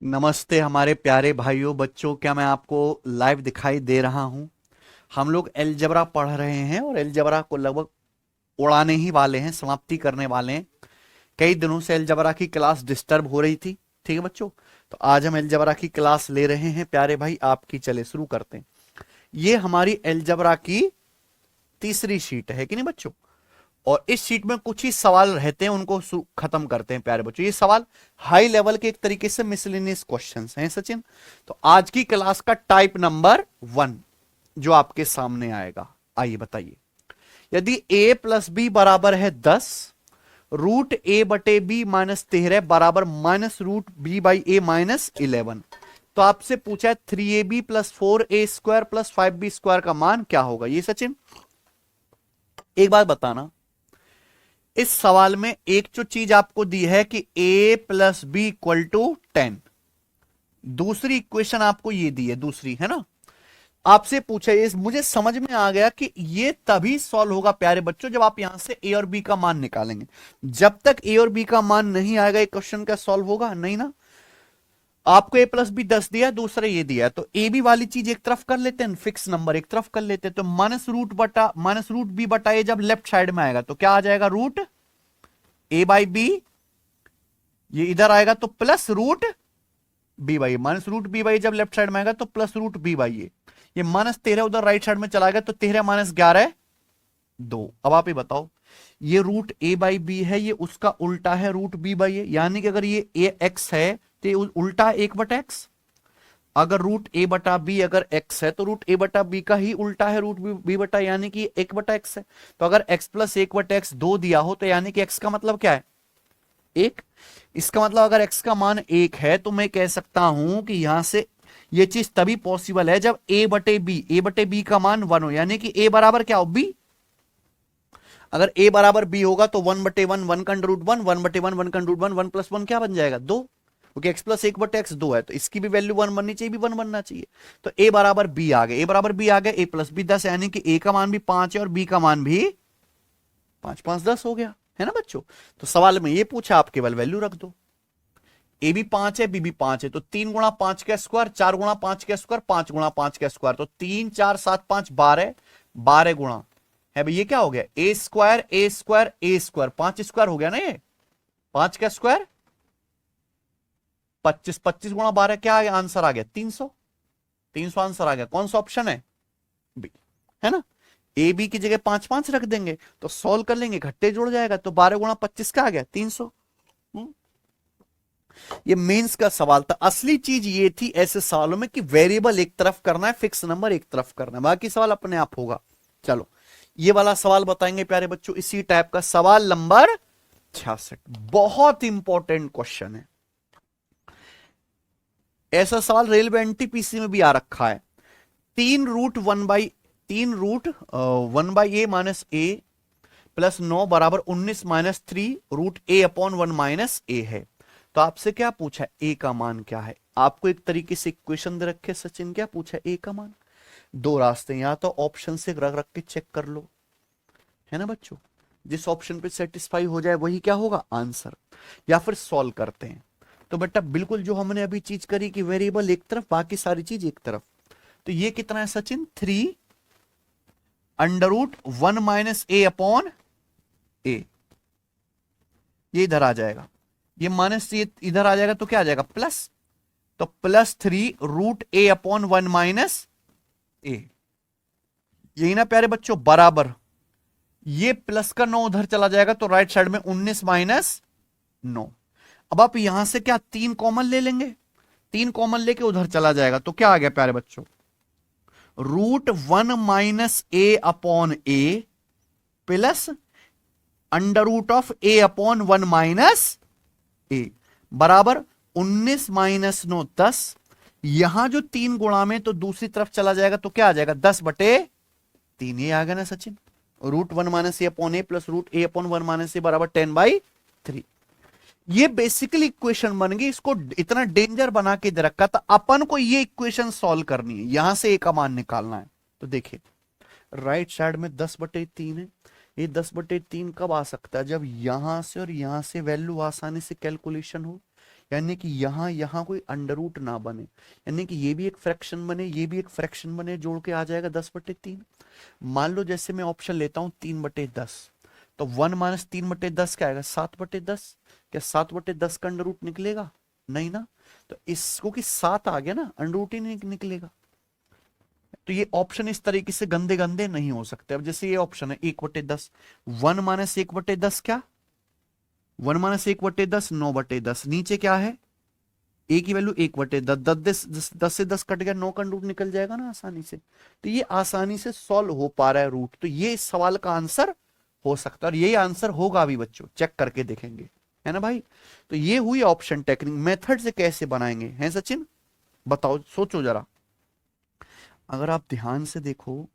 नमस्ते हमारे प्यारे भाइयों बच्चों, क्या मैं आपको लाइव दिखाई दे रहा हूं? हम लोग अलजेब्रा पढ़ रहे हैं और अलजेब्रा को लगभग उड़ाने ही वाले हैं, समाप्ति करने वाले हैं। कई दिनों से अलजेब्रा की क्लास डिस्टर्ब हो रही थी। ठीक है बच्चों, तो आज हम अलजेब्रा की क्लास ले रहे हैं प्यारे भाई आपकी। चले शुरू करते हैं। ये हमारी अलजेब्रा की तीसरी शीट है कि नहीं बच्चों? और इस शीट में कुछ ही सवाल रहते हैं, उनको खत्म करते हैं प्यारे बच्चों। ये सवाल हाई लेवल के एक तरीके से मिसलिनियस क्वेश्चंस हैं सचिन। तो आज की क्लास का टाइप नंबर 1 जो आपके सामने आएगा, आइए बताइए। यदि a प्लस बी बराबर है 10, रूट ए बटे बी माइनस 13 बराबर minus root B by A minus 11, तो आपसे पूछा है 3ab plus 4a square plus 5b square का मान क्या होगा। ये सचिन एक बात बताना, इस सवाल में एक जो चीज आपको दी है कि a plus B equal to 10, दूसरी इक्वेशन आपको ये दी है, दूसरी है ना। आपसे पूछा ये, मुझे समझ में आ गया कि ये तभी सॉल्व होगा प्यारे बच्चों जब आप यहां से a और b का मान निकालेंगे। जब तक a और b का मान नहीं आएगा एक क्वेश्चन क्या सॉल्व होगा? नहीं ना। आपको a प्लस बी 10 दिया है, दूसरा ये दिया है, तो ए बी वाली चीज एक तरफ कर लेते हैं, फिक्स नंबर एक तरफ कर लेते हैं। तो माइनस रूट बी बटा ए जब लेफ्ट साइड में आएगा तो क्या आ जाएगा? Root A by B. ये इधर आएगा तो plus root B by, minus root B by जब लेफ्ट साइड में आएगा तो प्लस रूट बी बाई। ये माइनस 13 उधर राइट साइड में चला गया तो 13 माइनस 11 2। अब आप ही बताओ, ये रूट ए बाई बी है, ये उसका उल्टा है रूट बी बाई ए, यानी कि अगर ये ए एक्स है तो ये उल्टा एक बटा एक्स। अगर रूट ए बटा बी अगर एक्स है तो रूट ए बटा बी का ही उल्टा है रूट बी बटा, यानी कि एक बटा एक्स है। तो अगर एक्स प्लस एक बटा एक्स 2 दिया हो तो यानी कि एक्स का मतलब क्या है? एक। इसका मतलब अगर x का मान एक है तो मैं कह सकता हूं कि यहां से ये चीज तभी पॉसिबल है जब a बटे b का मान 1 हो, यानी कि a बराबर क्या हो? b। अगर a बराबर b होगा तो 1/1 1 का अंडर रूट 1, 1/1 1 का अंडर रूट 1, 1 प्लस 1 क्या बन जाएगा? 2, क्योंकि x प्लस एक बटे एक्स 2 है, तो इसकी भी वैल्यू 1 बननी चाहिए, भी 1 बनना चाहिए। तो a बराबर b आ गया, a बराबर b आ गया, a प्लस b 10, यानी कि a का मान भी 5 है और b का मान भी 5, 5 10 हो गया, है ना बच्चों। तो सवाल में ये पूछा, आप केवल वैल्यू रख दो। ए भी 5 है, बी भी 5 है, तो 3 गुणा 5 का स्क्वायर, 4 गुणा 5 का स्क्वायर, 5 गुणा 5 का स्क्वायर, तो 3 4 7 5 12, 12 गुणा है भाई, ये क्या हो गया? ए स्क्वायर ए स्क्वायर ए स्क्वायर, 5 स्क्वायर हो गया ना ये, 5 का स्क्वायर 25, 25 गुणा 12 क्या आ गया? आंसर आ गया 300, 300 आंसर आ गया। कौन सा ऑप्शन है? बी, है ना। ए बी की जगह 5 5 रख देंगे तो सॉल्व कर लेंगे, घट्टे जुड़ जाएगा, तो 12 गुणा 25 का आ गया 300। ये मेंस का सवाल था। असली चीज ये थी ऐसे सवालों में कि वेरिएबल एक तरफ करना है, फिक्स नंबर एक तरफ करना है, बाकी सवाल अपने आप होगा। चलो ये वाला सवाल बताएंगे प्यारे बच्चों, इसी टाइप का सवाल नंबर 66, बहुत इंपॉर्टेंट क्वेश्चन है। ऐसा सवाल रेलवे एनटीपीसी में भी आ रखा है। 3 root 1 by A minus A plus 9 बराबर 19 minus 3 root A upon 1 minus A है। तो आपसे क्या पूछा? ए का मान क्या है? आपको एक तरीके से इक्वेशन दे रखे सचिन, क्या पूछा? ए का मान। दो रास्ते, या तो ऑप्शन से रख रख के चेक कर लो, है ना बच्चों। जिस ऑप्शन पे सेटिस्फाई हो जाए वही क्या होगा? आंसर। या फिर सॉल्व करते हैं। तो बेटा बिल्कुल जो हमने अभी चीज करी कि वेरिएबल एक तरफ बाकी सारी चीज एक तरफ। तो ये कितना है Sachin? 3 under root 1 minus a upon ए, ये इधर आ जाएगा, ये माइनस ये इधर आ जाएगा तो क्या आ जाएगा? प्लस। तो +3 रूट ए अपॉन 1 माइनस ए, यही ना प्यारे बच्चों, बराबर ये प्लस का 9 उधर चला जाएगा तो राइट साइड में 19 माइनस 9। अब आप यहां से क्या 3 कॉमन ले लेंगे, 3 कॉमन लेके उधर चला जाएगा तो क्या आ गया प्यारे बच्चों? Root 1 minus a upon A plus under root of a upon 1 minus a बराबर 19 माइनस 9 10। यहां जो 3 गुणा में तो दूसरी तरफ चला जाएगा तो क्या आ जाएगा? 10/3, ये आ गया ना Sachin. Root 1 minus a upon A plus root A upon 1 minus a बराबर 10/3। ये बेसिकली इक्वेशन बन गई। इसको इतना डेंजर बना के दे रखा था अपन को, ये इक्वेशन सॉल्व करनी है, यहां से ए का मान निकालना है। तो देखिए राइट साइड में 10/3 है, ये 10/3 कब आ सकता है? जब यहां से और यहां से वैल्यू आसानी से कैलकुलेशन हो। यानी कि यहाँ यहाँ कोई अंडर रूट ना बने, यानी कि ये भी एक फ्रैक्शन बने, ये भी एक फ्रैक्शन बने, जोड़ के आ जाएगा 10/3। मान लो जैसे मैं ऑप्शन लेता हूँ 3/10, तो 1 - 3/10 क्या आएगा? 7/10। क्या 7/10 का अंडर रूट निकलेगा? नहीं ना। तो इसको कि 7 आ गया ना, अंडर रूट ही नहीं निकलेगा। तो ये ऑप्शन इस तरीके से गंदे गंदे नहीं हो सकते। अब जैसे ये ऑप्शन है 1/10, 1 - 1/10 क्या? 1 - 1/10 9/10। नीचे क्या है? ए की वैल्यू 1/10, 10 से 10 कट गया, 9 का रूट निकल जाएगा ना आसानी से। तो ये आसानी से सॉल्व हो पा रहा है रूट, तो ये इस सवाल का आंसर हो सकता है, और यही आंसर होगा भी बच्चों, चेक करके देखेंगे, है ना भाई। तो ये हुई ऑप्शन टेक्निक। मेथड से कैसे बनाएंगे हैं सचिन, बताओ, सोचो जरा। अगर आप ध्यान से देखो,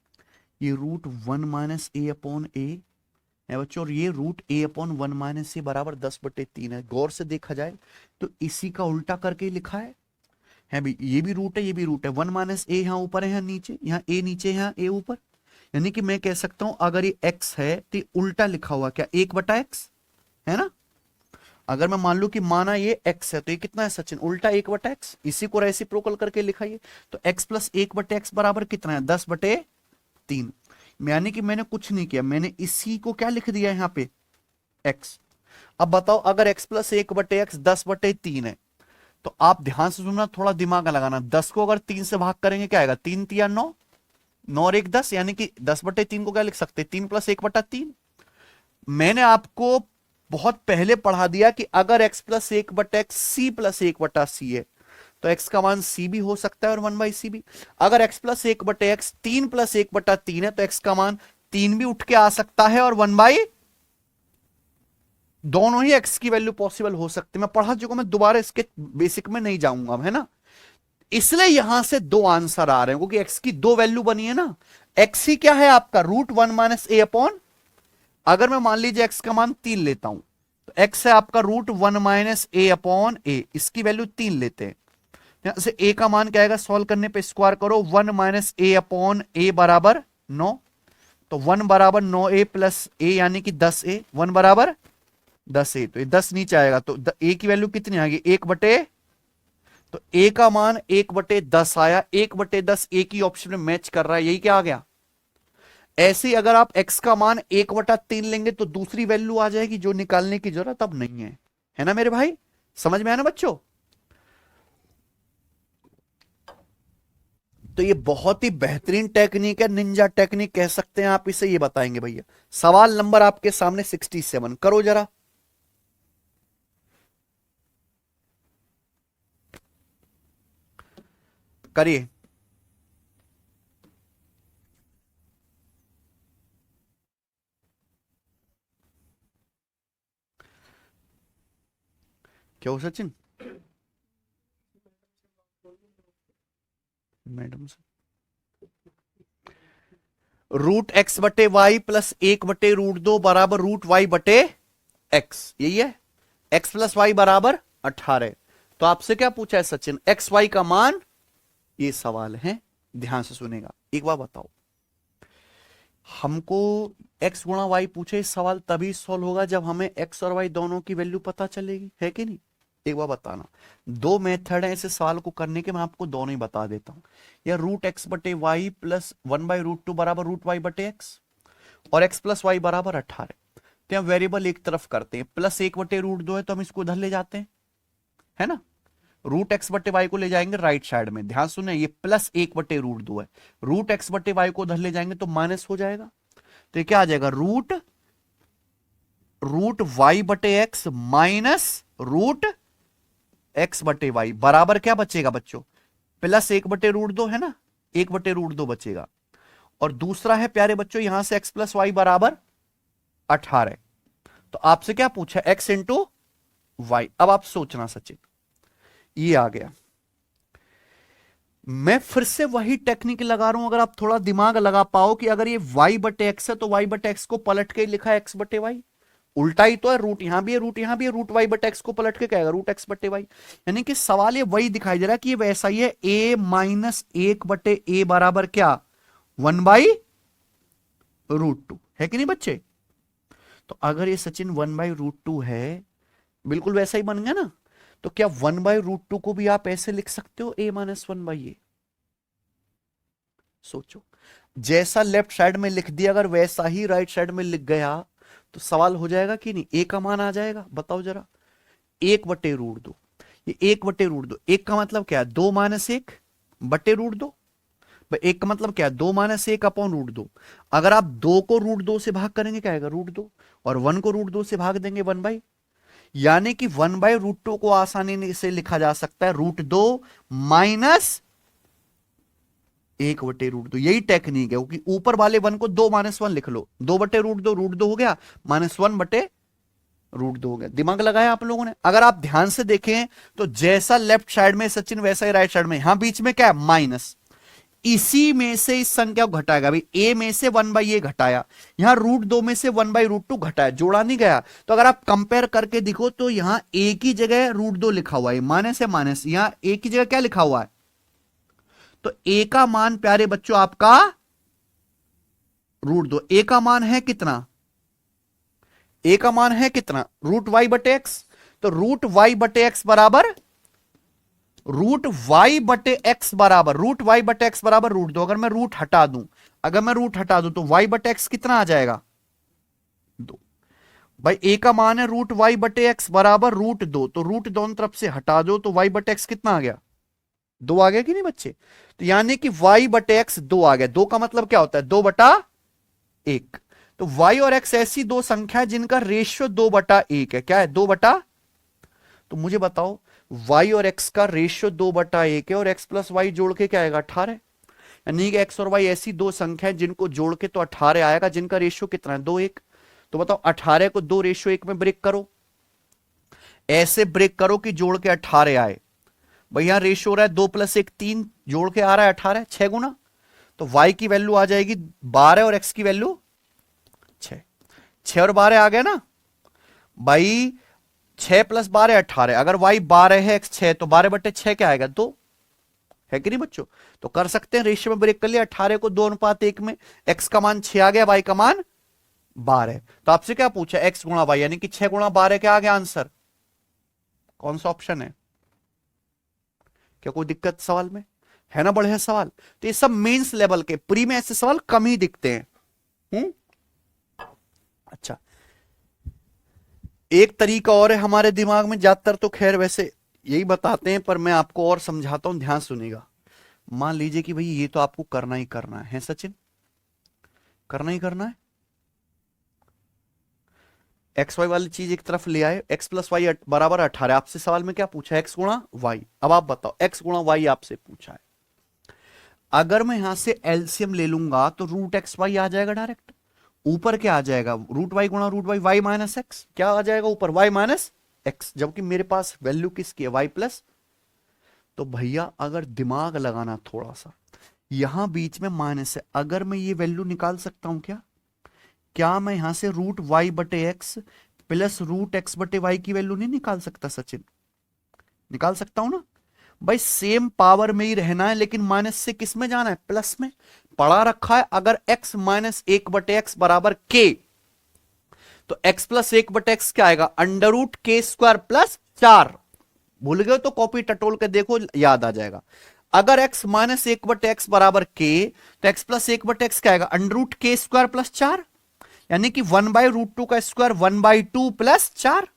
ये रूट 1 - A/A है बच्चों, और ये रूट A/1 - A बराबर 10/3 है। गौर से देखा जाए तो इसी का उल्टा करके लिखा है भी, ये भी रूट है, ये भी रूट है। 1 - A यहाँ ऊपर है, यहाँ नीचे, यहाँ ए नीचे, यहाँ ए ऊपर। यानी कि मैं कह सकता हूं अगर ये x है तो ये उल्टा लिखा हुआ क्या? 1/x है ना। अगर मैं मान लू कि माना ये x है, तो ये कितना है सचिन? उल्टा 1/x। इसी को रेसिप्रोकल करके लिखाइए, तो x + 1/x बराबर कितना है? 10/3। यानी कि मैंने कुछ नहीं किया, मैंने इसी को क्या लिख दिया यहाँ पे? x। अब बताओ, अगर x + 1/x 10/3 है, तो आप ध्यान से सुनना, थोड़ा दिमाग लगाना। 10 को अगर 3 से भाग करेंगे क्या आएगा? 3 × 9, 9 और 1 10, यानी कि 10/3 को क्या लिख सकते हैं? 3 + 1/3। मैंने आपको बहुत पहले पढ़ा दिया कि अगर x + 1/x c + 1/c है, तो x का मान c भी हो सकता है और 1/c भी। अगर x + 1/x 3 + 1/3 है, तो x का मान 3 भी उठ के आ सकता है और 1/, दोनों ही x की वैल्यू पॉसिबल हो सकती है। मैं पढ़ा चुका, मैं दोबारा इसके बेसिक में नहीं जाऊंगा, है ना। इसलिए यहां से दो आंसर आ रहे हैं, क्योंकि x की दो वैल्यू बनी है ना। x ही क्या है आपका? रूट 1 - A/, अगर मैं मान लीजिए x का मान 3 लेता हूं, तो x है आपका रूट 1 - A/A। इसकी वैल्यू 3 लेते हैं, यहां से a का मान क्या आएगा? सॉल्व करने पे स्क्वायर करो, 1 - A/A बराबर 9। तो 1 बराबर 9A + A, यानी कि 10A। 1 बराबर 10A, तो ये 10 नीचे आएगा, तो a की वैल्यू कितनी आ गई? 1/, तो a का मान 1/10 आया। 1/10 a की ऑप्शन में मैच कर रहा है, यही क्या आ गया। ऐसे ही अगर आप x का मान 1/3 लेंगे, तो दूसरी वैल्यू आ जाएगी जो निकालने की जरूरत अब नहीं है ना मेरे भाई। समझ में आया ना बच्चों। तो ये बहुत ही बेहतरीन टेक्निक है, निंजा टेक्निक कह सकते हैं आप इसे। ये बताएंगे भैया। सवाल नंबर आपके सामने 67, करो जरा। करिए। क्या हो सचिन? मैडम से √x/y + 1/√2 बराबर √y/x, यही है। x + y बराबर 18। तो आपसे क्या पूछा है सचिन? एक्स वाई का मान। ये सवाल है, ध्यान से सुनेगा। एक बार बताओ, हमको x गुणा y पूछे, इस सवाल तभी सॉल्व होगा जब हमें x और y दोनों की वैल्यू पता चलेगी, है कि नहीं? एक बार बताना। दो मेथड है इस सवाल को करने के, मैं आपको दोनों ही बता देता हूं। या √x/y + 1/√2 बराबर √y/x, और x + y बराबर 18। तो यहाँ वेरिएबल एक तरफ करते हैं, +1/√2 है तो हम इसको उधर ले जाते हैं, है ना। √x/y को ले जाएंगे राइट साइड में, ध्यान सुने, ये +1/√2 है। √x/y को उधर ले जाएंगे तो माइनस हो जाएगा। तो ये क्या आ जाएगा? रूट y/x माइनस √x/y बराबर क्या बचेगा बच्चों? +1/√2 है ना, 1/√2 बचेगा। और दूसरा है प्यारे बच्चों, यहां से x + y बराबर 18। तो आपसे क्या पूछा? x into Y. अब आप सोचना सचिन, ये आ गया। मैं फिर से वही टेक्निक लगा रहा हूं, अगर आप थोड़ा दिमाग लगा पाओ कि अगर ये y/x है, तो y/x को पलट के लिखा है x/y। उल्टा ही तो है, रूट यहां भी है, रूट यहां भी है, √y/x को पलट के क्या है? √x/y। यानी कि सवाल ये वही दिखाई दे रहा है कि ये वैसा ही है। a - 1/a बराबर क्या? 1/√2, है कि नहीं बच्चे? तो अगर ये सचिन 1/√2 है, बिल्कुल वैसा ही बन गया ना। तो क्या 1/√2 को भी आप ऐसे लिख सकते हो, a-1/a? सोचो, जैसा लेफ्ट साइड में लिख दिया अगर वैसा ही राइट साइड में लिख गया तो सवाल हो जाएगा कि नहीं, ए का मान आ जाएगा? बताओ जरा, 1/√2, ये 1/√2, एक का मतलब क्या है, 2-1/√2। एक का मतलब क्या है, 2-1/√2। अगर आप 2 को √2 से भाग करेंगे क्या आएगा, √2, और 1 को √2 से भाग देंगे 1/, यानी कि 1/√2 को आसानी से लिखा जा सकता है √2 माइनस 1/√2। यही टेक्निक है, क्योंकि ऊपर वाले 1 को 2-1 लिख लो, 2/√2, √2 हो गया, -1/√2 हो गया। दिमाग लगाया आप लोगों ने? अगर आप ध्यान से देखें तो जैसा लेफ्ट साइड में सचिन वैसा ही राइट साइड में, यहां बीच में क्या है, माइनस, इसी में से इस संख्या को घटाएगा भाई, a में से 1/a घटाया, यहां √2 में से 1/√2 घटाया, जोड़ा नहीं गया। तो अगर आप कंपेयर करके देखो तो यहां a की जगह √2 लिखा हुआ है, माइनस है माइनस, यहां a की जगह क्या लिखा हुआ है, तो a का मान प्यारे बच्चों आपका √2, a का मान है कितना, a का मान है कितना, √y/x। तो √y/x बराबर √y/x बराबर √y/x बराबर √2। अगर मैं रूट हटा दूं, अगर मैं रूट हटा दूं तो y/x कितना आ जाएगा, 2। भाई a का मान है √y/x बराबर √2, तो रूट दोनों तरफ से हटा दो तो y/x कितना आ गया, 2 आ गया कि नहीं बच्चे? तो यानी कि y/x 2 आ गया। 2 का मतलब क्या होता है, 2/1। तो y और x ऐसी दो संख्या है जिनका रेशियो 2/1 है। क्या है, 2/, तो मुझे बताओ y और x का रेशियो 2/1 है, और x प्लस वाई जोड़ के क्या आएगा, 18। यानी कि x और y ऐसी दो संख्या है जिनको जोड़ के तो 18 आएगा, जिनका रेशियो कितना है, 2/1। तो बताओ 18 को 2/1 में ब्रेक करो, ऐसे ब्रेक करो कि जोड़ के 18 आए। भाई यहां रेशियो हो रहा है 2 + 1 3, जोड़ के आ रहा है 18, 6 गुना। तो y की वैल्यू आ जाएगी 12 और x की वैल्यू 6। 6 और 12 आ गया ना भाई, 6 + 12 18। अगर y 12 है x 6, तो 12/6 क्या आएगा, 2 है कि नहीं बच्चों? तो कर सकते हैं, रेशियो में ब्रेक कर लिया, 18 को 2:1 में, x का मान 6 आ गया, y का मान 12। तो आपसे क्या पूछा, x गुणा y, यानी कि 6 गुणा 12 क्या आ गया आंसर, कौन सा ऑप्शन है? क्या कोई दिक्कत सवाल में है ना, बढ़िया सवाल। तो ये सब मेंस लेवल के, प्री में ऐसे सवाल कम ही दिखते हैं। अच्छा, एक तरीका और है हमारे दिमाग में, ज्यादातर तो खैर वैसे यही बताते हैं, पर मैं आपको और समझाता हूं, ध्यान सुनिएगा। मान लीजिए कि भाई ये तो आपको करना ही करना है सचिन, करना ही करना है। एक्स वाई वाली चीज एक तरफ ले आए, x + y बराबर 18। आपसे सवाल में क्या पूछा, x गुणा y। अब आप बताओ, x गुणा y आपसे पूछा है, अगर मैं यहां से एलसीएम ले लूंगा तो √xy आ जाएगा डायरेक्ट। ऊपर क्या आ जाएगा, √y गुणा √y, y माइनस एक्स, क्या आ जाएगा ऊपर, y माइनस एक्स, जबकि मेरे पास वैल्यू किसकी है, y प्लस। तो भैया अगर दिमाग लगाना थोड़ा सा, यहां बीच में माइनस है, अगर मैं ये वैल्यू निकाल सकता हूं क्या, क्या मैं यहां से √y/x प्लस √x/y की वैल्यू नहीं निकाल सकता सचिन? निकाल सकता हूं ना भाई, सेम पावर में ही रहना है, लेकिन माइनस से किस में जाना है, प्लस में। पढ़ा रखा है, अगर x - 1/x बराबर k, तो x + 1/x क्या आएगा, √k² + 4। भूल गए तो कॉपी टटोल के देखो, याद आ जाएगा। अगर x - 1/x बराबर k, तो x + 1/x क्या आएगा, √k² + 4, यानी कि 1/√2 का स्क्वायर 1/2 + 4,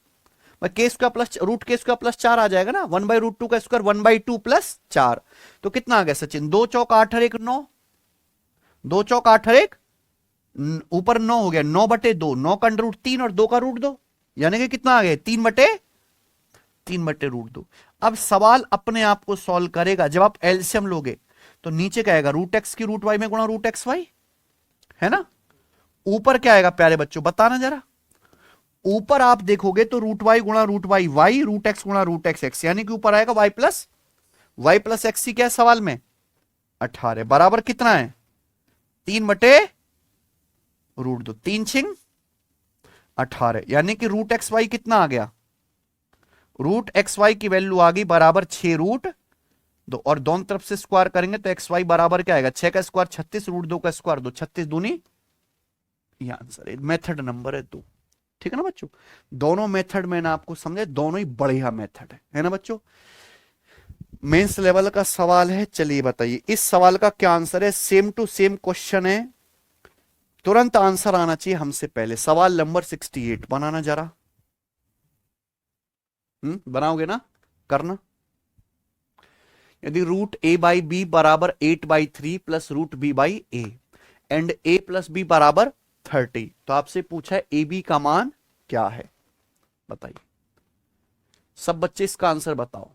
k² प्लस √k² + 4 आ जाएगा ना, 1/√2 का स्क्वायर 1/2 + 4। तो कितना आ गया सचिन, 2 चौक 8 और 1 9, 2 चौक 8 और 1 ऊपर 9 हो गया, 9/2, 9 का √3 और 2 का √2, यानी कि कितना आ गया, 3/√2। अब सवाल अपने आप को सॉल्व करेगा, जब आप एलसीएम लोगे तो नीचे क्या आएगा, √x की √y में गुणा √xy, है ना। ऊपर क्या आएगा प्यारे बच्चों, बताना जरा। ऊपर आप देखोगे तो √y गुणा √y y, √x गुणा √x, यानी कि ऊपर आएगा y प्लस एक्स, क्या है सवाल में, 18 बराबर कितना है, 3/√2, 3 छिंग 18, यानी कि √xy कितना आ गया, √xy की वैल्यू आ गई बराबर 6√2, और दोनों तरफ से स्क्वायर करेंगे तो xy बराबर क्या आएगा, 6 का स्क्वायर 36, √2 का स्क्वायर 2, 36 दूनी, ये आंसर है, मेथड नंबर है 2। ठीक है ना बच्चों। दोनों मेथड मैंने आपको समझे, दोनों ही बढ़िया मेथड है ना बच्चों। मेंस लेवल का सवाल है, चलिए बताइए इस सवाल का क्या आंसर है। सेम टू सेम क्वेश्चन है, तुरंत आंसर आना चाहिए हमसे पहले। सवाल नंबर 68 बनाना जरा। बनाओगे ना, करना। यदि रूट ए बाई बी बराबर 8/3 plus root B by A and A plus B बराबर 30, तो आपसे पूछा है ए बी का मान क्या है, बताइए। सब बच्चे इसका आंसर बताओ।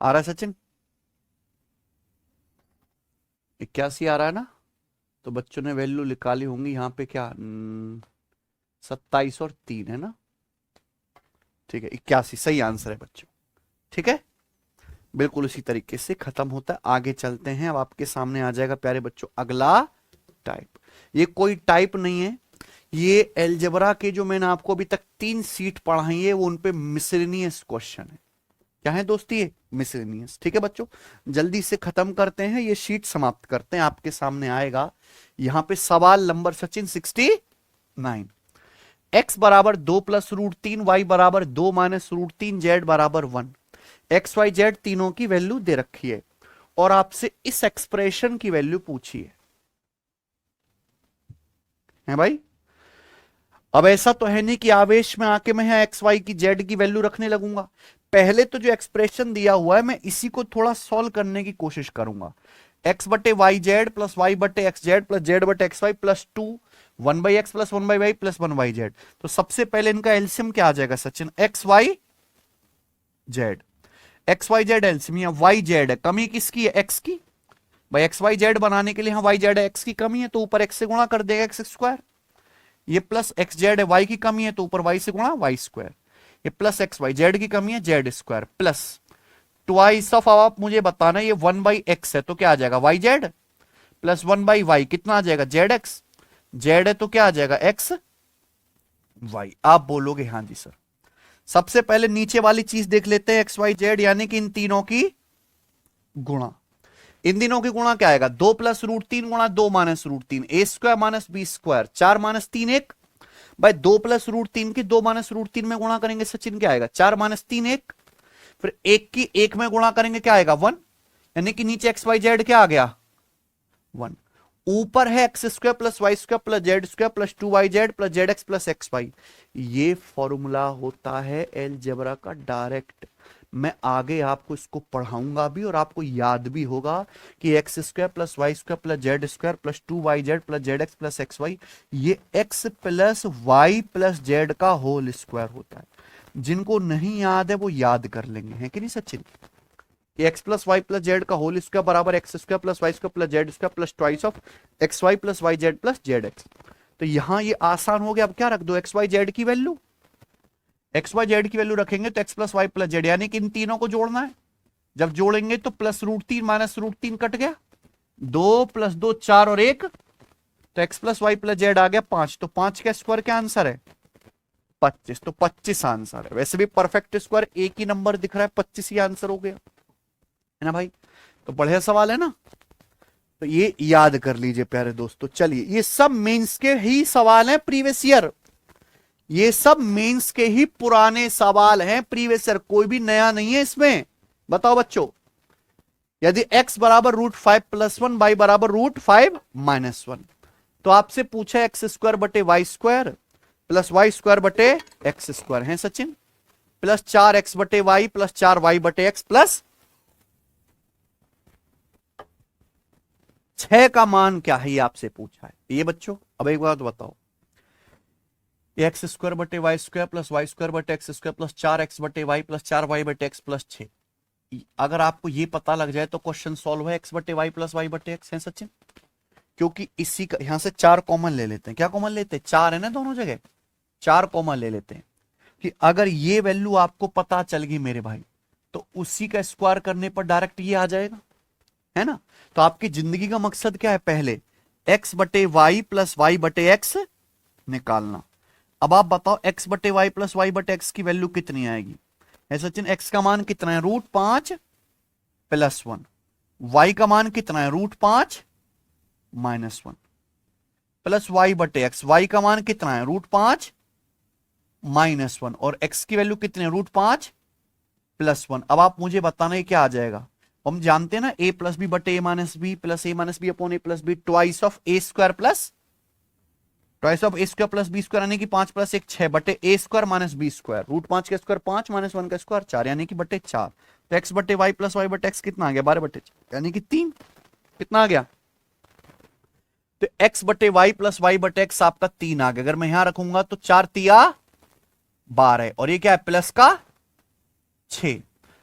आ रहा है सचिन? 81 आ रहा है ना? तो बच्चों ने वैल्यू निकाली होंगी यहाँ पे, क्या 27 और 3 है ना। ठीक है, 81 सही आंसर है बच्चों। ठीक है, बिल्कुल उसी तरीके से खत्म होता है। आगे चलते हैं, अब आपके सामने आ जाएगा प्यारे बच्चों अगला टाइप। ये कोई टाइप नहीं है, ये एलजेब्रा के जो मैंने आपको अभी तक 3 सीट पढ़ाई है वो उन पे मिसलेनियस क्वेश्चन है। क्या है दोस्ती, ये मिसलेनियस। ठीक है बच्चों, जल्दी से खत्म करते हैं, ये शीट समाप्त करते हैं। आपके सामने आएगा यहां पे सवाल नंबर सचिन 69। एक्स बराबर 2 प्लस रूट 3, वाई बराबर 2 माइनस रूट 3, जेड बराबर 1। एक्स वाई जेड तीनों की वैल्यू दे रखी है और आपसे इस एक्सप्रेशन की वैल्यू पूछी है भाई। अब ऐसा तो है नहीं कि आवेश में आके मैं यहाँ एक्स वाई की जेड की वैल्यू रखने लगूंगा। पहले तो जो एक्सप्रेशन दिया हुआ है मैं इसी को थोड़ा सॉल्व करने की कोशिश करूंगा। एक्स बटे वाई जेड प्लस वाई बटे एक्स जेड प्लस जेड बटे X Y plus 2 1/x plus 1/y plus 1/z। तो सबसे पहले इनका एलसीएम क्या आ जाएगा Sachin, X Y Z. X Y Z LCM, या वाई जेड है, कमी किसकी है, एक्स की। भाई एक्स वाई जेड बनाने के लिए हाँ वाई जेड है, एक्स की कमी है तो ऊपर एक्स से गुणा कर देगा एक्स स्क्वायर। ये प्लस एक्स जेड है, वाई की कमी है तो ऊपर वाई से गुणा वाई स्क्वायर। ये प्लस एक्स वाई जेड की कमी है Z square plus twice of, अब आप मुझे बताना ये 1/x है तो क्या आ जाएगा वाई जेड प्लस 1/y, कितना आ जाएगा जेड एक्स। जेड है तो क्या आ जाएगा एक्स वाई। आप बोलोगे हाँ जी सर। सबसे पहले नीचे वाली चीज देख लेते हैं, एक्स वाई जेड यानी कि इन तीनों की गुणा। इन दिनों की गुणा क्या आएगा, 2 प्लस रूट 3 गुणा 2 minus root 3, a square minus B square, 4 minus 3 1। भाई 2 प्लस रूट 3 की 2 माइनस रूट 3 में गुणा करेंगे सचिन क्या आएगा, 4 माइनस 3 1। फिर एक की एक में गुणा करेंगे क्या आएगा 1, यानी कि नीचे एक्स वाई जेड क्या आ गया 1। ऊपर है X square plus Y square plus Z square plus 2y z plus Z x plus x Y. ये फॉर्मूला होता है अलजेब्रा का डायरेक्ट। मैं आगे आपको इसको पढ़ाऊंगा भी और आपको याद भी होगा कि x square plus Y square plus Z square plus 2y z plus Z x plus x Y, ये x plus Y plus Z का होल स्क्वायर होता है। जिनको नहीं याद है वो याद कर लेंगे, है कि नहीं सचिन। कि X plus Y plus Z का होल स्क्वायर बराबर X square plus Y square plus Z square plus twice of X Y plus Y Z plus Z X. तो यहां ये आसान हो गया, अब क्या रख दो, एक्स वाई जेड की वैल्यू, एक्स वाई जेड की वैल्यू रखेंगे तो x plus Y plus Z, यानी कि इन तीनों को जोड़ना है। जब जोड़ेंगे तो plus root 3 minus root 3 cut गया, 2 प्लस 2 4 और 1, तो x plus Y plus z आ गया 5। तो 5 का स्क्वायर क्या आंसर है, 25। तो 25 आंसर है। वैसे भी परफेक्ट स्क्वायर एक ही नंबर दिख रहा है, 25 ही आंसर हो गया, है ना भाई। तो बढ़िया सवाल है ना, तो ये याद कर लीजिए प्यारे दोस्तों। चलिए, ये सब मेंस के ही सवाल हैं प्रीवियस ईयर, ये सब मेंस के ही पुराने सवाल हैं प्रीवियस ईयर, कोई भी नया नहीं है इसमें। बताओ बच्चों, यदि x बराबर रूट 5 प्लस 1, y बराबर रूट 5 माइनस 1, तो आपसे पूछा एक्स स्क्वायर बटे Y square plus Y square बटे एक्स स्क्वायर है सचिन, प्लस 4x बटे वाई प्लस 4y बटे एक्स प्लस 6 का मान क्या है, ये आपसे पूछा है। ये बच्चों अब एक बात बताओ, एक्स स्क्वायर बटे Y square plus Y square बटे एक्स स्क्वायर प्लस 4x बटे वाई प्लस 4y बटे एक्स प्लस 6, अगर आपको ये पता लग जाए तो क्वेश्चन सॉल्व है। एक्स बटे वाई प्लस वाई बटे एक्स है सचिन, क्योंकि इसी का यहां से 4 कॉमन ले लेते हैं। क्या कॉमन लेते हैं, 4 है ना दोनों जगह, 4 कॉमन ले लेते हैं कि अगर ये वैल्यू आपको पता चल गई मेरे भाई, तो उसी का स्क्वायर करने पर डायरेक्ट ये आ जाएगा, है ना। तो आपकी जिंदगी का मकसद क्या है, पहले एक्स बटे वाई प्लस वाई बटे एक्स निकालना। अब आप बताओ एक्स बटे वाई प्लस वाई बटे एक्स की वैल्यू कितनी आएगी, है सचिन। एक्स का मान कितना है, रूट 5 प्लस 1, वाई का मान कितना है, रूट 5 माइनस 1, प्लस वाई बटे एक्स, वाई का मान कितना है, रूट 5 माइनस 1, और एक्स की वैल्यू कितनी है, रूट 5 प्लस 1। अब आप मुझे बताना है क्या आ जाएगा। हम जानते हैं ना, ए प्लस बी बटे a minus b plus a minus b upon A plus b, twice of a square plus twice of a square plus B square, यानी कि 5 प्लस 1 6 बटे a square minus B square, root 5 का square 5 minus 1 का square 4, यानी कि बटे 4। तो X बटे वाई प्लस वाई बटे एक्स कितना आ गया, 12 बटे 4, यानी कि 3। कितना आ गया, तो एक्स बटे वाई प्लस वाई बटे एक्स आपका 3 आ गया। अगर मैं यहां रखूंगा तो 4 तिया 12, और ये क्या है, प्लस का 6।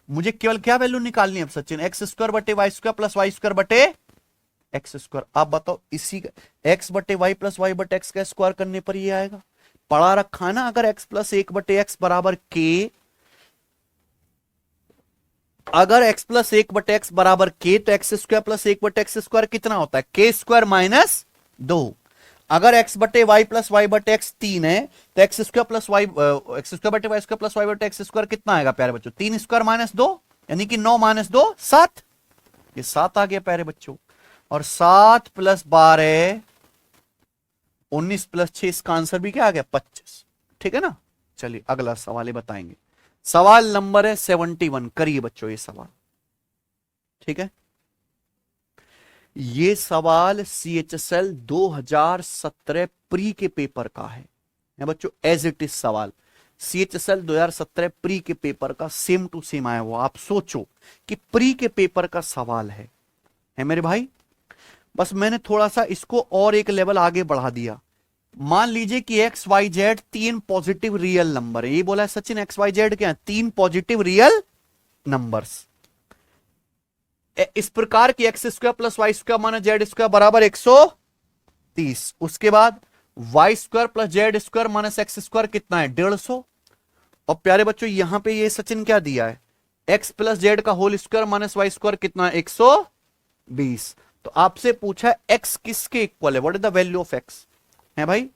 मुझे केवल क्या वैल्यू निकालनी है अब सचिन, एक्स स्क्वायर बटे Y square plus Y square बटे एक्स स्क्वायर। आप बताओ, इसी का एक्स बटे वाई प्लस वाई बटे एक्स का स्क्वायर करने पर ये आएगा, पढ़ा रखा है ना। अगर एक्स प्लस 1 बटे एक्स बराबर के, अगर एक्स प्लस 1 बटे एक्स बराबर के, तो एक्स स्क्वायर प्लस 1 बटे एक्स स्क्वायर कितना होता है, के स्क्वायर माइनस 2। अगर एक्स बटे वाई प्लस वाई बटे एक्स 3 है, तो X square plus Y, X square बटे वाई स्क्वायर प्लस वाई बटे एक्स स्क्वायर कितना आएगा प्यारे बच्चों, 3 स्क्वायर माइनस 2, यानी कि 9 माइनस 2 7, ये 7 आ गया प्यारे बच्चों। और 7 प्लस 12 19 प्लस 6, इसका आंसर भी क्या आ गया, 25। ठीक है ना। चलिए अगला सवाल ही बताएंगे, सवाल नंबर है 71। करिए बच्चों ये सवाल, ठीक है। ये सवाल CHSL 2017 प्री के पेपर का है बच्चों, एज इट इज सवाल CHSL 2017 प्री के पेपर का सेम टू सेम आया हुआ। आप सोचो कि प्री के पेपर का सवाल है मेरे भाई। बस मैंने थोड़ा सा इसको और एक लेवल आगे बढ़ा दिया। मान लीजिए कि X Y Z 3 positive real number है, ये बोला है सचिन, एक्स वाई जेड क्या है, 3 पॉजिटिव रियल नंबर्स। इस प्रकार की X square plus Y square minus Z square बराबर 130। उसके बाद Y square plus Z square minus X square कितना है, 150। और प्यारे बच्चों यहां पे ये सचिन क्या दिया है, एक्स प्लस जेड का whole square minus Y square कितना है, 120। तो आपसे पूछा एक्स किसके इक्वल है, what is the value of x, है भाई।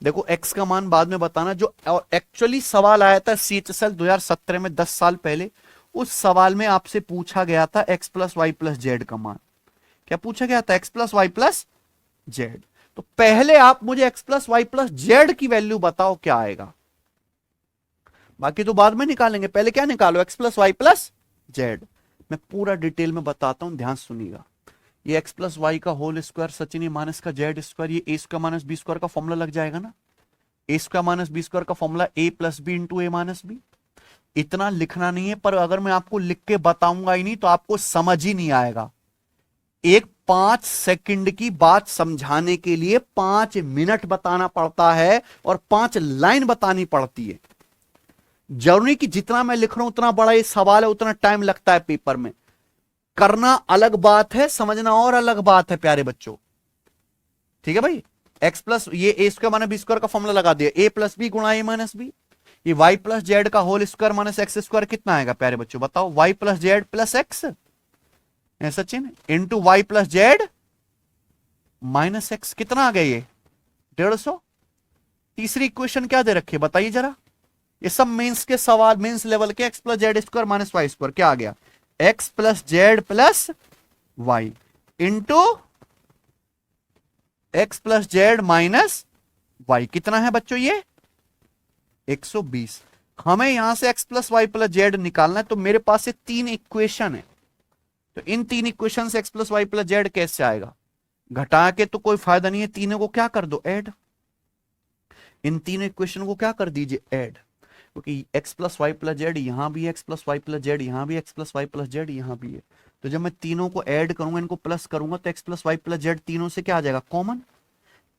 देखो एक्स का मान बाद में बताना, जो एक्चुअली सवाल आया था CHSL 2017 में 10 साल पहले, उस सवाल में आपसे पूछा गया था X plus Y plus Z का मान। क्या पूछा गया था, X plus Y plus Z. तो पहले आप मुझे X plus Y plus Z की वैल्यू बताओ क्या आएगा, बाकी तो बाद में निकालेंगे, पहले क्या निकालो, X plus Y plus Z. मैं पूरा डिटेल में बताता हूं, ध्यान सुनिएगा। ये एक्स प्लस वाई का होल स्क्वायर सचिन, ये माइनस का जेड स्क्वायर, ये A square minus B square का फॉर्मूला लग जाएगा ना। A square minus B square का formula A plus B into A minus B. इतना लिखना नहीं है, पर अगर मैं आपको लिख के बताऊंगा ही नहीं तो आपको समझ ही नहीं आएगा। एक 5 सेकंड की बात समझाने के लिए 5 मिनट बताना पड़ता है और 5 लाइन बतानी पड़ती है। जरूरी कि जितना मैं लिख रहा हूं उतना बड़ा ये सवाल है, उतना टाइम लगता है पेपर में। करना अलग बात है, समझना और अलग बात है प्यारे बच्चों। ठीक है भाई। एक्स प्लस ये A square minus B square का फॉर्मूला लगा दिया, ए प्लस बी गुणा ए माइनस बी। ये वाई प्लस जेड का whole square minus X square कितना आएगा प्यारे बच्चों, बताओ। Y plus Z plus X Sachin into Y plus Z minus X, कितना आ गया ये 150। तीसरी इक्वेशन क्या दे रखी है बताइए जरा। ये सब मेंस के सवाल, मेंस लेवल के। X plus Z square minus Y square क्या आ गया, X plus Z plus Y into X plus Z minus Y, कितना है बच्चों ये 120। हमें यहां से X plus Y plus Z निकालना है, तो मेरे पास ये 3 इक्वेशन है। तो इन 3 इक्वेशन से X plus Y plus Z कैसे आएगा, घटा के तो कोई फायदा नहीं है, तीनों को क्या कर दो ऐड। इन तीनों इक्वेशन को क्या कर दीजिए ऐड, क्योंकि X plus Y plus Z यहां भी है, X plus Y plus Z यहां भी, X plus Y plus Z यहां भी है। तो जब मैं तीनों को ऐड करूंगा, इनको प्लस करूंगा, तो x plus Y plus Z तीनों से क्या आ जाएगा common,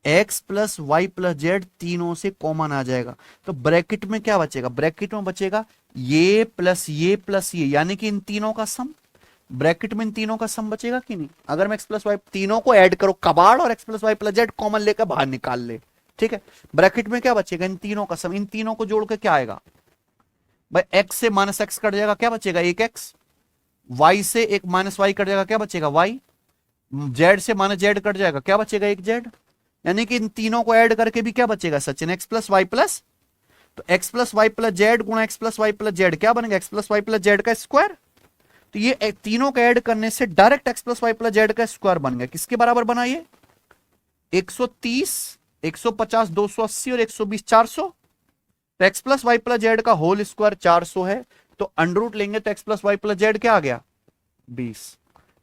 X plus Y plus Z तीनों से कॉमन आ जाएगा। तो ब्रैकेट में क्या बचेगा, ब्रैकेट में बचेगा ये प्लस ये, यानी कि इन तीनों का सम। ब्रैकेट में इन तीनों का सम बचेगा कि नहीं। अगर मैं एक्स प्लस वाई तीनों को ऐड करो कबाड़, और X plus Y plus Z common लेकर बाहर निकाल ले, ठीक है। ब्रैकेट में क्या बचेगा, इन तीनों का सम। इन तीनों को जोड़ के क्या आएगा भाई, एक्स से माइनस एक्स कट जाएगा, क्या बचेगा एक एक्स। वाई से एक माइनस वाई कट जाएगा, क्या बचेगा वाई। जेड से माइनस जेड कट जाएगा, क्या बचेगा एक जेड। यानी कि इन तीनों को ऐड करके भी क्या बचेगा Sachin, x plus Y plus, तो x plus Y plus z गुणा x plus Y plus Z क्या बनेगा, x plus Y plus Z का स्क्वायर। तो ये तीनों को ऐड करने से direct x plus Y plus Z का स्क्वायर बन गया। किसके बराबर बना ये 130, 150, 280 और 120 400। तो x plus Y plus Z का होल स्क्वायर 400 है, तो अंडर रूट लेंगे तो x plus Y plus Z क्या आ गया 20।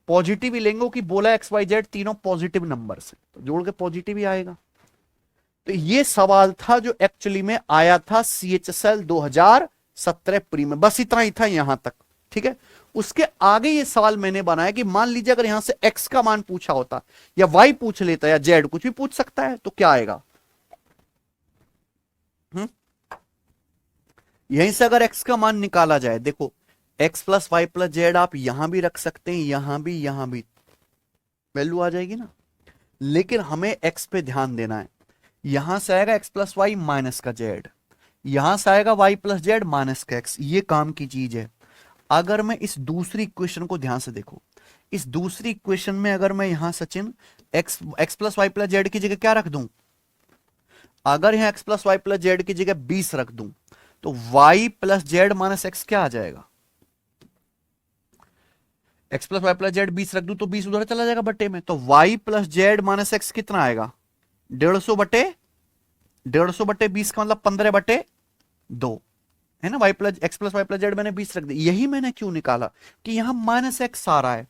पॉजिटिव ही लेंगे कि बोला एक्स वाई जेड तीनों पॉजिटिव नंबर से, तो जोड़ के पॉजिटिव ही आएगा। तो ये सवाल था जो एक्चुअली में आया था CHSL 2017 प्री में, बस इतना ही था यहां तक, ठीक है। उसके आगे ये सवाल मैंने बनाया कि मान लीजिए अगर यहां से x का मान पूछा होता, या y पूछ लेता, या z कुछ भी पूछ सकता है, तो क्या आएगा। यहीं से अगर x का मान निकाला जाए, देखो x plus Y plus Z आप यहां भी रख सकते हैं, यहां भी वैल्यू आ जाएगी ना। लेकिन हमें x पे ध्यान देना है। यहां से आएगा x प्लस वाई माइनस का जेड, यहां से आएगा y प्लस जेड माइनस का x, ये काम की चीज है। अगर मैं इस दूसरी इक्वेशन को ध्यान से देखो, इस दूसरी इक्वेशन में अगर मैं यहां Sachin x plus Y plus Z की जगह क्या रख दूं, अगर यहां x plus Y plus Z की जगह 20 रख दूं, तो y plus Z minus X क्या आ जाएगा। x plus Y plus Z 20 रख दूं तो 20 उधर चला जाएगा बट्टे में, तो y plus Z minus X कितना आएगा 150 बटे 20 का मतलब 15/2 है ना। X plus Y plus Z मैंने 20 रख दी। यही मैंने क्यों निकाला कि यहां माइनस एक्स आ रहा है।